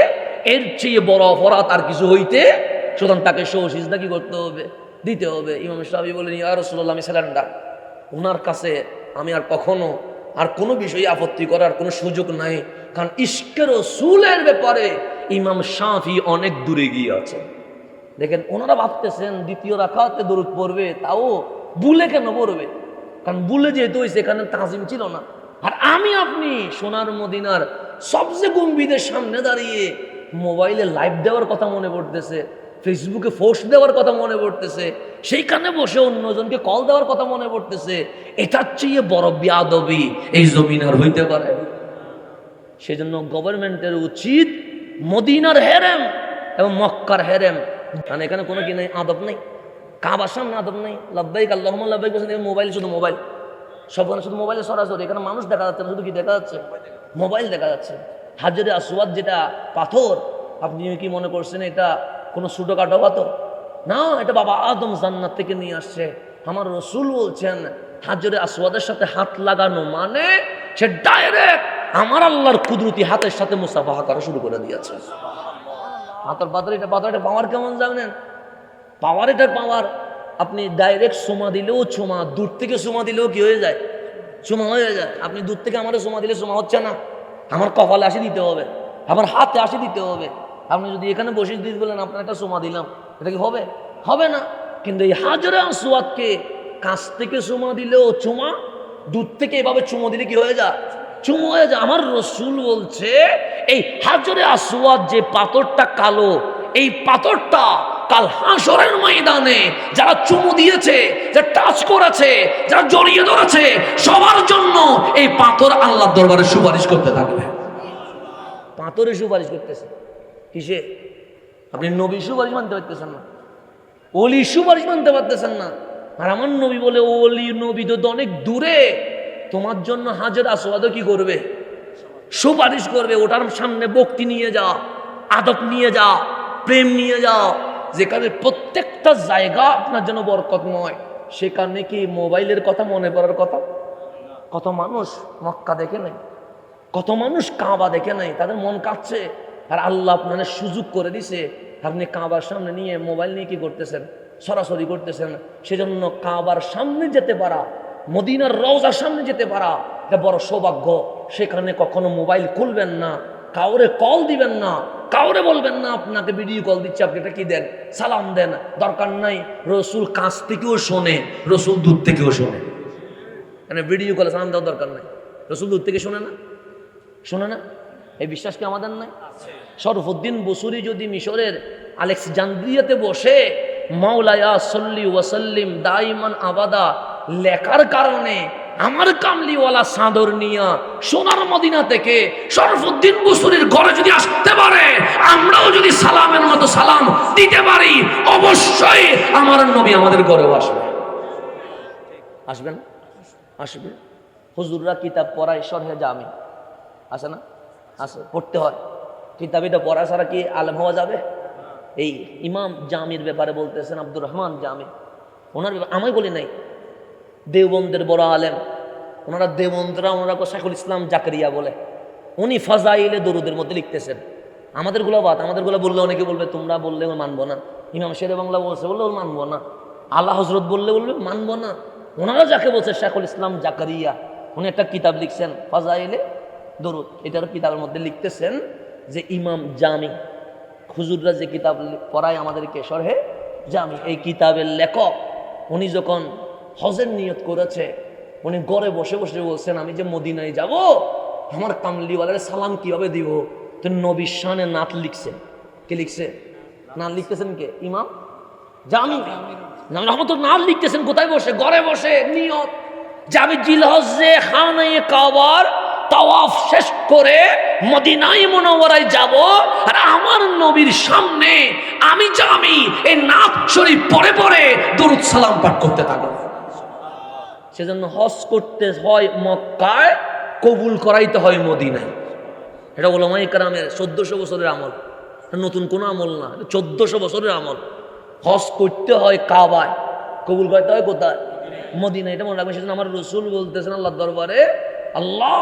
এর চেয়ে বড় অপরাধ আর কিছু হইতে, সুতরাং তাকে সিজদা কি করতে হবে? দিতে হবে। ইমাম শাফি বলেন, ইয়া রাসূলুল্লাহ, আমি স্যালেন্ডার, ওনার কাছে আমি আর কখনো আর কোনো বিষয়ে আপত্তি করার কোনো সুযোগ নাই, কারণ ইশকে রাসূলের ব্যাপারে ইমাম শাফি অনেক দূরে গিয়ে আছে। দেখেন ওনারা ভাবতেছেন দ্বিতীয় রাকাতে দরুদ পড়বে, তাও ভুলে কেন পড়বে? কারণ ভুলে যেহেতু হয়েছে, এখানে তাজিম ছিল না। আর আমি আপনি সোনার মদিনার সবচেয়ে গম্ভীরের সামনে দাঁড়িয়ে মোবাইলে লাইভ দেওয়ার কথা মনে পড়তেছে, ফেসবুকে পোস্ট দেওয়ার কথা মনে পড়তেছে, সেইখানে বসে অন্যজনকে কল দেওয়ার কথা মনে পড়তেছে, এটার চেয়ে বড় বেয়াদবি এই জমিন আর হইতে পারে। সেজন্য গভর্নমেন্টের উচিত মদিনার হেরেম এবং মক্কার হেরেম, মানে এখানে কোনো কি নেই, আদব নেই, কাবার সামনে আদব নেই, লাব্বাইক আল্লাহুম্মা লাব্বাইক বলছেন, মোবাইল, শুধু মোবাইল, সবখানে শুধু মোবাইলে সরাসরি, এখানে মানুষ দেখা যাচ্ছে না, শুধু কি দেখা যাচ্ছে? মোবাইল দেখা যাচ্ছে। হাজরে আসওয়াদ যেটা পাথর, আপনি কি মনে করছেন এটা কোনো ছোটখাটো পাথর? না, এটা বাবা আদম জান্নাত থেকে নিয়ে আসছে। আমার রসুল বলছেন হাজরে আসওয়াদের সাথে হাত লাগানো মানে সে ডাইরেক্ট আমার আল্লাহর কুদরতি হাতের সাথে মুসাফাহা করা শুরু করে দিয়েছে। হাতের পাথর এটা পাওয়ার কেমন জানেন? পাওয়ার এটার পাওয়ার, আপনি ডাইরেক্ট চুমা দিলেও চুমা, দূর থেকে চুমা দিলেও কি হয়ে যায়? চুমা হয়ে যায়। আপনি দূর থেকে আমারও চুমা দিলে চুমা হচ্ছে না, আমার কপালে আসি দিতে হবে, আমার হাতে আসি দিতে হবে। আপনি যদি এখানে বসে দিতে বলেন আপনার একটা চুমা দিলাম, এটা কি হবে? হবে না। কিন্তু এই হাজরে আসওয়াদকে কাছ থেকে চুমা দিলেও চুমা, দূর থেকে এভাবে চুমো দিলে কি হয়ে যায়? চুমো হয়ে যায়। আমার রসুল বলছে এই হাজরে আসওয়াদ যে পাথরটা কালো, এই পাথরটা কাল হাসরের ময়দানে যারা চুমু দিয়েছে, যারা টাচ করেছে, যারা জড়িয়ে ধরেছে, সবার জন্য এই পাথর আল্লাহর দরবারে সুপারিশ করতে থাকবে। পাথরে সুপারিশ করতেছে কিসে? আপনি নবী সুপারিশ মানতে পারতেছেন না, ওলি সুপারিশ মানতে পারতেছেন না। আর আমার নবী বলে ওলি নবী তো অনেক দূরে, তোমার জন্য হাজর আসওয়াদও কি করবে? সুপারিশ করবে। ওটার সামনে ভক্তি নিয়ে যাও, আদব নিয়ে যাও, প্রেম নিয়ে যাও, যেখানে প্রত্যেকটা জায়গা আপনার জন্য বরকতময়। সেখানে কি মোবাইলের কথা মনে পড়ার কথা? কত মানুষ মক্কা দেখে নাই, কত মানুষ কাবা দেখে নাই, তাদের মন কাঁদছে। আর আল্লাহ আপনার সুযোগ করে দিছে, আপনি কাবার সামনে নিয়ে মোবাইল নিয়ে কি করতেছেন? সরাসরি করতেছেন। সেজন্য কাবার সামনে যেতে পারা, মদিনার রওজার সামনে যেতে পারা, এটা বড় সৌভাগ্য। সেখানে কখনো মোবাইল খুলবেন না, কাউরে কল দিবেন না, কাউরে বলবেন না আপনাকে ভিডিও কল দিচ্ছে, আপনি এটা কি দেন, সালাম দেন, দরকার নাই। রসুল কাছ থেকেও শোনে, রসুল দূর থেকেও শোনে। মানে ভিডিও কলে সালাম দেওয়ার দরকার নাই, রসুল দূর থেকে শোনে না, শোনে না। এই বিশ্বাস কি আমাদের নাই? শরফুদ্দিন বসুরি যদি মিশরের আলেকজান্দ্রিয়াতে বসে মাওলায়া সল্লি ওয়াসাল্লিম দাইমান আবাদা লেখার কারণে আমার কামলিওয়ালা চাদর নিয়া সোনার মদিনা থেকে শরফুদ্দিন বসুরির ঘরে যদি আসতে পারে, আমরাও যদি সালামের মতো সালাম দিতে পারি, অবশ্যই আমার নবী আমাদের ঘরেও আসবে। আসবেন? আসবে। হুজুররা কিতাব পড়ায় শরহে জামি আছে না? আছে, পড়তে হয়। কিতাব এটা পড়া ছাড়া কি আলেম হওয়া যাবে? এই ইমাম জামির ব্যাপারে বলতেছেন, আব্দুর রহমান জামি, ওনার ব্যাপারে আমি বলি নাই, দেওবন্দের বড় আলেম, ওনারা দেওবন্দরা, ওনারা শাইখুল ইসলাম জাকারিয়া বলে, উনি ফাজাইলে দরুদের মধ্যে লিখতেছেন। আমাদেরগুলো বাদ, আমাদেরগুলো বললে অনেকে বলবে তোমরা বললে মানবো না, ইমাম শেরে বাংলা বলছে বললে মানবো না, আল্লাহ হজরত বললে বলবে মানবো না। ওনারা যাকে বলছে শাইখুল ইসলাম জাকারিয়া, উনি একটা কিতাব লিখছেন ফাজাইলে দরুদ। এটার কিতাবের মধ্যে লিখতেছেন যে ইমাম জামি, হুজুররা যে কিতাব পড়ায় আমাদেরকে শরহে জামি, এই কিতাবের লেখক উনি যখন হজের নিয়ত করেছে, উনি ঘরে বসে বসে বলছেন আমি যে মদিনায় যাব, আমার কামলিওয়ালার সালাম কিভাবে দিব? তো নবীর শানে নাত লিখছেন। কে লিখছে? নাত লিখতেছেন কে? ইমাম জামি রহমতুল্লাহ নাত লিখতেছেন কোথায় বসে? ঘরে বসে নিয়ত যে আমি জিলহজ্জে খানায়ে কাবার তাওয়াফ শেষ করে মদিনায় মুনাওয়ারায় যাব, আর আমার নবীর সামনে আমি জামি এই নাত শরীফ পড়ে পড়ে দরুদ সালাম পাঠ করতে থাকব। সেজন্য হজ করতে হয় মক্কায়, কবুল করাইতে হয় মদিনায়। এটা ওলামায়ে কেরামের 1400 বছরের আমল, নতুন কোনো আমল না, 1400 বছরের আমল। হজ করতে হয় কাবায়, কবুল করতে হয় কোথায়? মদিনায়। এটা মনে রাখবেন। সেজন্য আমার রসুল বলতেছেন আল্লাহর দরবারে, আল্লাহ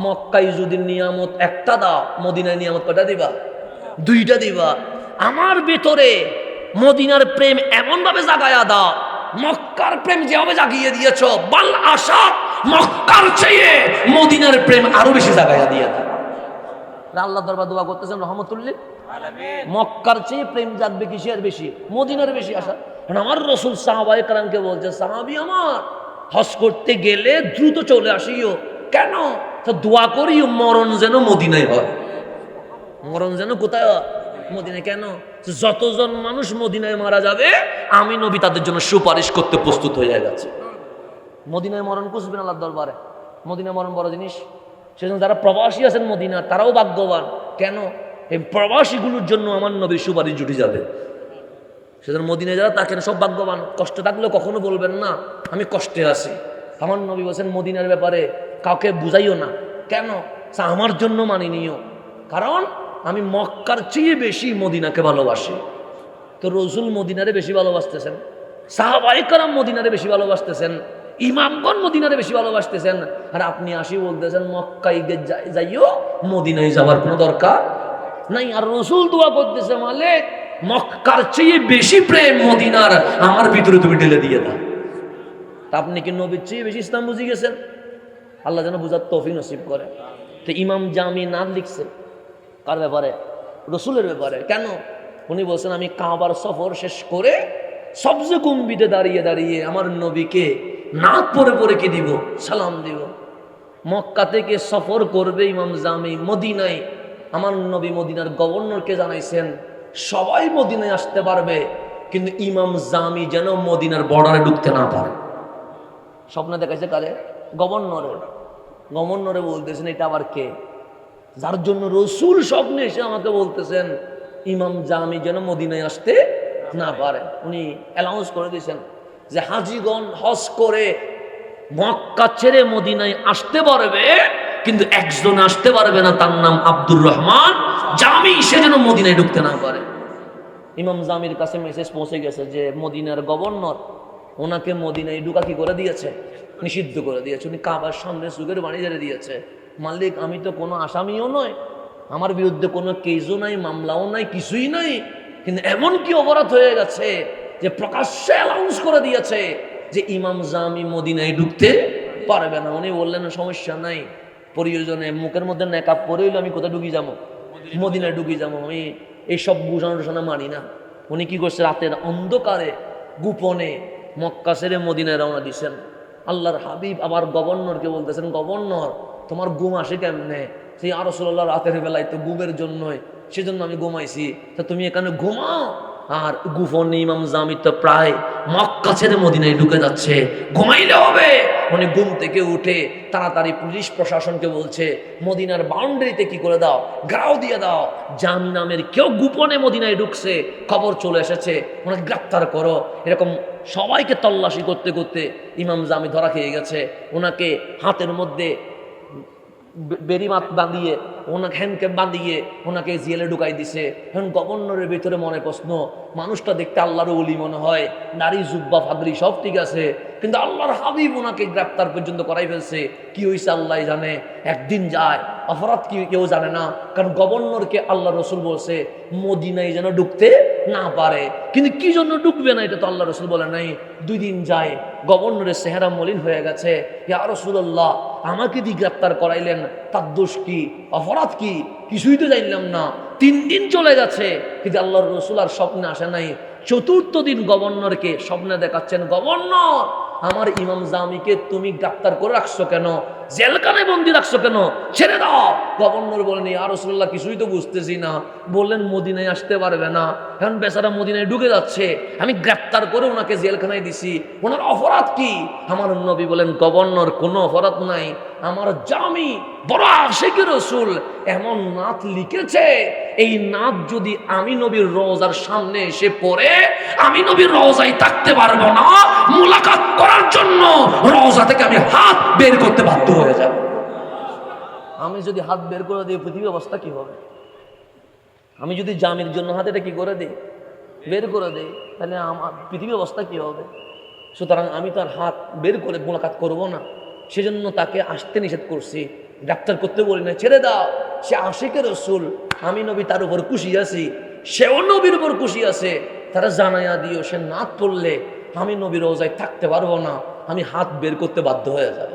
মক্কায় যদি নিয়ামত একটা দাও, মদিনায় নিয়ামত কটা দিবা? দুইটা দিবা। আমার ভেতরে মদিনার প্রেম এমন ভাবে জাগায়া দাও, মক্কার প্রেম যেভাবে জাগিয়ে দিয়েছ, বাল আশা মক্কার চেয়ে মদিনার প্রেম আরো বেশি জাগায়া দিয়ে দাও। আল্লাহ দরবার দোয়া করতেছেন রহমতুল্লিল আলামিন। মক্কার চেয়ে প্রেম জাগবে কিসের বেশি? মদিনার বেশি আশা। আমার রসুল সাহাবায়ে কেরামকে বলছে, সাহাবী আমার হজ করতে গেলে দ্রুত চলে আসিও। কেন? তো দোয়া করি মরণ যেন মদিনায় হয়। মরণ যেন কোথায় হয়? মদিনায়। কেন? যতজন মানুষ মদিনায় মারা যাবে, আমি নবী তাদের জন্য সুপারিশ করতে প্রস্তুত হয়ে গেছে। মদিনায় মরণ খুঁজবেন আল্লাহর দরবারে। মদিনায় মরণ বড় জিনিস। সেজন্য যারা প্রবাসী আছেন মদিনা, তারাও ভাগ্যবান। কেন? এই প্রবাসীগুলোর জন্য আমার নবীর সুপারিশ জুটে যাবে। সেজন্য মদিনায় যারা থাকেন সব ভাগ্যবান। কষ্ট থাকলেও কখনো বলবেন না আমি কষ্টে আছি। আমার নবী বলছেন মদিনার ব্যাপারে কাউকে বুঝাইও না। কেন? আমার জন্য মানি নিও, কারণ আমি মক্কার চেয়ে বেশি মদিনাকে ভালোবাসি। তো রসুল মদিনারে বেশি ভালোবাসতেছেন, সাহাবায়ে কেরাম মদিনারে বেশি ভালোবাসতেছেন, ইমামগণ মদিনারে বেশি ভালোবাসতেছেন, আর আপনি আসি বলতেছেন মক্কায় যাইও, মদিনায় যাওয়ার কোনো দরকার নাই। আর রাসূল দোয়া করতেছে, মালিক মক্কার চেয়ে বেশি প্রেম মদিনার আমার ভিতরে তুমি ঢেলে দিয়ে দাও। তা আপনি কি নবীর চেয়ে বেশি ইসলাম বুঝে গেছেন? আল্লাহ যেন বুঝার তৌফিক নসিব করে। তো ইমাম জামি নাম লিখছে কার ব্যাপারে? রসুলের ব্যাপারে। কেন? উনি বলছেন আমি কাবার সফর শেষ করে সবচেয়ে কুম্বিতে দাঁড়িয়ে দাঁড়িয়ে আমার নবীকে নাক পরে পরে কি দিব? সালাম দিব। মক্কা থেকে সফর করবে ইমাম জামি মদিনায়। আমার নবী মদিনার গভর্নরকে জানাইছেন সবাই মদিনায় আসতে পারবে, কিন্তু ইমাম জামি যেন মদিনার বর্ডারে ঢুকতে না পারে। স্বপ্নে দেখাইছে কারে? গভর্নরে। গভর্নরে বলতেছেন এটা আবার কে? যার জন্য রসুল স্বপ্নে এসে আমাকে বলতেছেন ইমাম জামি যেন মদিনায় আসতে না পারে। উনি অ্যানাউন্স করে দিয়েছেন যে হাজিগণ হজ করে মক্কা ছেড়ে মদিনায় আসতে পারবে, কিন্তু একজন আসতে পারবে না, তার নাম আব্দুর রহমান জামি, সে যেন মদিনায় ঢুকতে না পারে। ইমাম জামির কাছে মেসেজ পৌঁছে গেছে যে মদিনার গভর্নর ওনাকে মদিনায় ঢুকা কি করে দিয়েছে? নিষিদ্ধ করে দিয়েছে। উনি কাবার সামনে সুগের বাড়ি ঝেড়ে দিয়েছে, মালিক আমি তো কোনো আসামিও নয়, আমার বিরুদ্ধে কোনো কেসও নাই, মামলাও নাই, কিছুই নাই, কিন্তু এমন কি অপরাধ হয়ে গেছে যে প্রকাশ্যে অ্যানাউন্স করে দিয়েছে যে ইমাম জামি মদিনায় ঢুকতে পারবে না। উনি বললেন সমস্যা নাই, প্রয়োজনে মুখের মধ্যে নেকাব পরে হইলে আমি কোথায় ঢুকি যাবো? মদিনায় ঢুকি যাবো, আমি এইসব বুঝানো টুসানো মানি না। উনি কি করছে? রাতের অন্ধকারে গোপনে মক্কা ছেড়ে মদিনায় রওনা দিয়েছেন। আল্লাহর হাবিব আবার গভর্নরকে বলতেছেন, গভর্নর তোমার ঘুম আসে কেমনে? সেই ইয়া রাসূলুল্লাহ রাতের বেলায় তো ঘুমের জন্যই, সেজন্য আমি ঘুমাইছি, তা তুমি এখানে ঘুমাও। আর গোপনে ইমাম জামি তো প্রায় মক্কা ছেড়ে মদিনায় ঢুকে যাচ্ছে, ঘুমাইলে হবে। উনি ঘুম থেকে উঠে তাড়াতাড়ি পুলিশ প্রশাসনকে বলছে মদিনার বাউন্ডারিতে কি করে দাও, ঘেরাও দিয়ে দাও, জামি নামের কেউ গোপনে মদিনায় ঢুকছে, খবর চলে এসেছে, ওনাকে গ্রেফতার করো। এরকম সবাইকে তল্লাশি করতে করতে ইমাম জামি ধরা খেয়ে গেছে। ওনাকে হাতের মধ্যে বেরিমাত বাঁধিয়ে, ওনাকে হ্যান্ডকে বাঁধিয়ে ওনাকে জেলে ঢুকাই দিছে। এখন গভর্নরের ভিতরে মনে প্রশ্ন, মানুষটা দেখতে আল্লাহর ওলি মনে হয়, নারী জুব্বা ফাগরি সব ঠিক আছে, কিন্তু আল্লাহর হাবিব ওনাকে গ্রেফতার পর্যন্ত করাই ফেলছে। কি হয়েছে আল্লাহ জানে। একদিন যায়, অপরাধ কি কেউ জানে না, কারণ গভর্নরকে আল্লাহ রসুল বলছে মদিনায় যেন ঢুকতে না পারে, কিন্তু কি জন্য ঢুকবে না এটা তো আল্লাহ রসুল বলে নাই। 2 দিন যায়, গভর্নরের চেহারা মলিন হয়ে গেছে। ইয়া রাসূলুল্লাহ আমাকে দিয়ে গ্রেফতার করাইলেন, তার দোষ কি, অপরাধ কি, কিছুই তো জানলাম না। 3 দিন চলে গেছে, কিন্তু আল্লাহর রসুল আর স্বপ্নে আসে নাই। 4th দিন গভর্নরকে স্বপ্নে দেখাচ্ছেন, গভর্নর আমার ইমাম জামিকে তুমি গ্রেফতার করে রাখছো কেন, জেলখানায় বন্দি রাখছো কেন, ছেড়ে দাও। গভর্নর বলেন ইয়া রাসূলুল্লাহ কিছুই তো বুঝতেছি না। বললেন মদিনায় আসতে পারবে না, এখন বেচারা মদিনায় ঢুকে যাচ্ছে, আমি গ্রেফতার করে ওনাকে জেলখানায় দিছি, ওনার অপরাধ কি? আমার নবী বলেন গভর্নর কোনো অপরাধ নাই, আমার জামি বড় আশিকের রাসূল এমন নাত লিখেছে, এই নাত যদি আমি নবীর রওজার সামনে এসে পড়ে আমি নবীর রওজায় থাকতে পারবো না, মুলাকাত করার জন্য রওজা থেকে আমি হাত বের করতে বাধ্য হয়ে যাব। আমি যদি হাত বের করে দিই পৃথিবীর অবস্থা কি হবে? আমি যদি জামির জন্য হাত এটা কি করে দিই, বের করে দিই, তাহলে আমার পৃথিবীর অবস্থা কি হবে? সুতরাং আমি তার হাত বের করে মুলাকাত করব না, সেজন্য তাকে আসতে নিষেধ করছি, গ্রেফতার করতে বলি না, ছেড়ে দাও। সে আশিকের রাসূল, আমি নবী তার উপর খুশি আছি, সেও নবীর উপর খুশি আছে, তারা জানাইয়া দিও সে নাত পড়লে আমি নবীর রওজায় থাকতে পারবো না, আমি হাত বের করতে বাধ্য হয়ে যাব।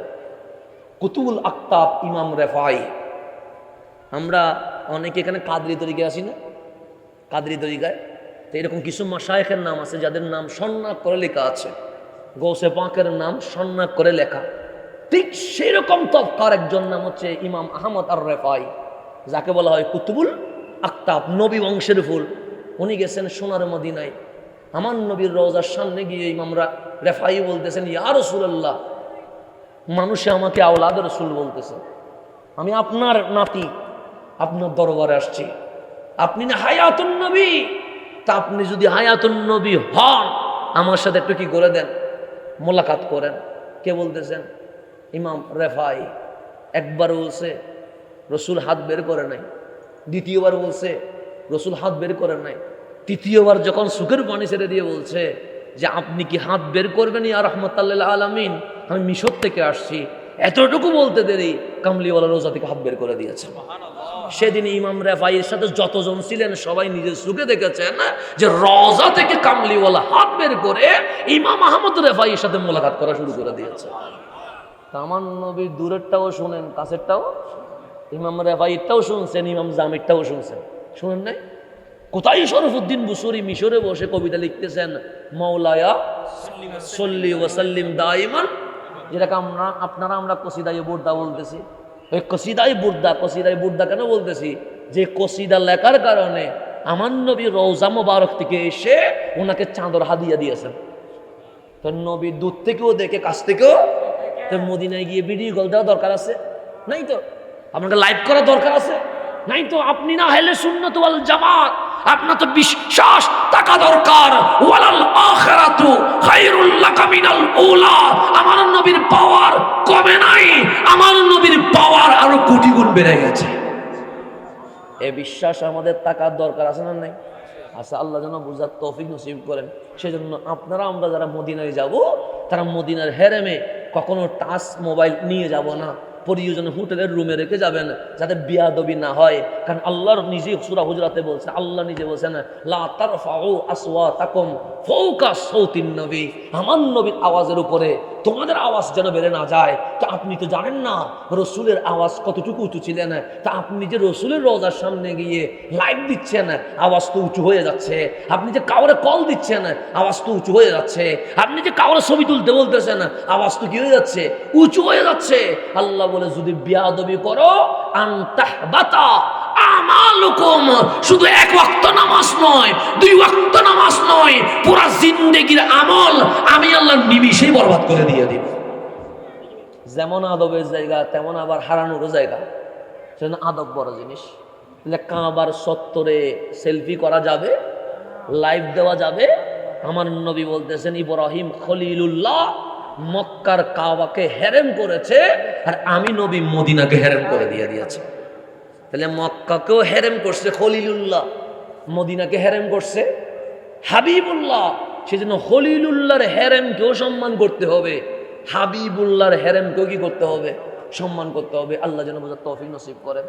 কুতুবুল আকতাব ইমাম রেফাই। আমরা অনেকে এখানে কাদরি তরিকায় আসি না, কাদরি তরিকায় তো এরকম কিছু মাশায়েখের নাম আছে যাদের নাম সন্ন্যাক করে লেখা আছে, গৌসে পাকের নাম সন্ন্যাক করে লেখা। ঠিক সেরকম তবকার একজন নাম হচ্ছে ইমাম আহমদ আর রেফাই, যাকে বলা হয় কুতুবুল আকতাব, নবী বংশের ফুল। উনি গেছেন সোনার মদিনায়, আমার নবীর রওজার সামনে গিয়ে ইমামরা রেফাই বলতেছেন ইয়া রাসূলুল্লাহ, মানুষে আমাকে আওলাদ রাসূল বলতেছে, আমি আপনার নাতি, আপনার দরবারে আসছি, আপনি না হায়াতুন নবী, তা আপনি যদি হায়াতুন নবী হন আমার সাথে একটু কি করে দেন, মোলাকাত করেন। কে বলতেছেন? ইমাম রেফাই। একবার বলছে রসুল হাত বের করে নাই, দ্বিতীয়বার বলছে রসুল হাত বের করে নাই, তৃতীয়বার যখন সুখের পানি ছেড়ে দিয়ে বলছে যে আপনি কি হাত বের করবেন ইয়া রাহমাতাল্লিল আলামিন, আমি মিশর থেকে আসছি। এতটুকু বলতে দেরি কামলিওয়ালা রোজা থেকে হাত বের করে দিয়েছেন। সেদিন ইমাম রেফাইয়ের সাথে যতজন ছিলেন সবাই নিজের চোখে দেখেছেন যে রওজা থেকে কামলিওয়ালা হাত বের করে ইমাম আহমদ রেফাইয়ের সাথে মোলাকাত করা শুরু করে দিয়েছে। আমার নবীর দূরেরটাও শুনেন, কাছেরটাও, ইমাম রেফাইয়েরটাও শুনছেন, ইমাম জামিরটাও শুনছেন, শুনেন নাই? কোথায় শরফুদ্দিন বুসরি মিশরে বসে কবিতা লিখতেছেন, মাওলায়া সল্লি ওয়া সাল্লিম দাইমান, যেটাকে আমরা কসিদায়ে বুরদা বলতেছি। ওই কসিদায়ে বুরদা কেন বলতেছি? যে কসিদা লেখার কারণে আমার নবী রওজা মোবারক থেকে এসে ওনাকে চাদর হাদিয়া দিয়েছেন। তো নবী দূর থেকেও দেখে, কাছ থেকেও। তো মদিনায় গিয়ে ভিডিও কল দেওয়া দরকার আছে? নাই তো। আপনাকে লাইভ করা দরকার আছে? নাই তো। আপনি না হলে সুন্নাত ওয়াল জামাত, আপনার তো বিশ্বাস থাকা দরকার। ওয়ালাল আখিরাতু খায়রুল লাকা মিনাল উলা। আমার নবীর পাওয়ার কমে নাই, আমার নবীর পাওয়ার আরো কোটি গুণ বেড়ে গেছে। এই বিশ্বাস আমাদের থাকার দরকার আছে না নাই? আচ্ছা, আল্লাহ যেন বুঝার তৌফিক নসিব করেন। সেজন্য আপনারা আমরা যারা মদিনায় যাব, তারা মদিনার হেরেমে কখনো টাচ মোবাইল নিয়ে যাব না। প্রয়োজনে হোটেলের রুমে রেখে যাবেন, যাতে বিয়াদবি না হয়। কারণ আল্লাহর নিজে সূরা হুজুরাতে বলছেন, আল্লাহ নিজে বলছেন, লা তারফাউ আসওয়াতাকুম ফাওকা সাউতিন নবী। আমার নবীর আওয়াজের উপরে তোমাদের আওয়াজ যেন বেড়ে না যায়। তো আপনি তো জানেন না রসুলের আওয়াজ কতটুকু উঁচু ছিলেন। তা আপনি যে রসুলের রওজার সামনে গিয়ে লাইভ দিচ্ছেন, আওয়াজ তো উঁচু হয়ে যাচ্ছে। আপনি যে কাউরে কল দিচ্ছেন, আওয়াজ তো উঁচু হয়ে যাচ্ছে। আপনি যে কাউরে ছবি তুলতে বলতেছেন, আওয়াজ তো কি হয়ে যাচ্ছে? উঁচু হয়ে যাচ্ছে। আল্লাহ বলে, যদি বিয়াদবি করো আনতাহবাতা আমালুকুম, শুধু এক ওয়াক্ত নামাজ নয়, দুই ওয়াক্ত নামাজ নয়, পুরা জিন্দেগির আমল আমি আল্লাহ নিমিষেই বরবাদ করে দিয়ে দিব। যেমন আদবের জায়গা তেমন আবার হারানোরও জায়গা। সেজন্য আদব বড় জিনিস। কাবার চত্বরে সেলফি করা যাবে, লাইভ দেওয়া যাবে। আমার নবী বলতেছেন, ইব্রাহিম খলিলুল্লাহ মক্কার কাবাকে হেরেম করেছে, আর আমি নবী মদিনাকে হেরেম করে দিয়েছে। তাহলে মক্কাকেও হেরেম করছে খলিলুল্লাহ, মদিনাকে হেরেম করছে হাবিবুল্লাহ। সেজন্য খলিলুল্লাহর হেরেমকেও সম্মান করতে হবে, হাবিবুল্লাহর হেরেমকেও কি করতে হবে? সম্মান করতে হবে। আল্লাহ যেন বোঝার তৌফিক নসিব করেন।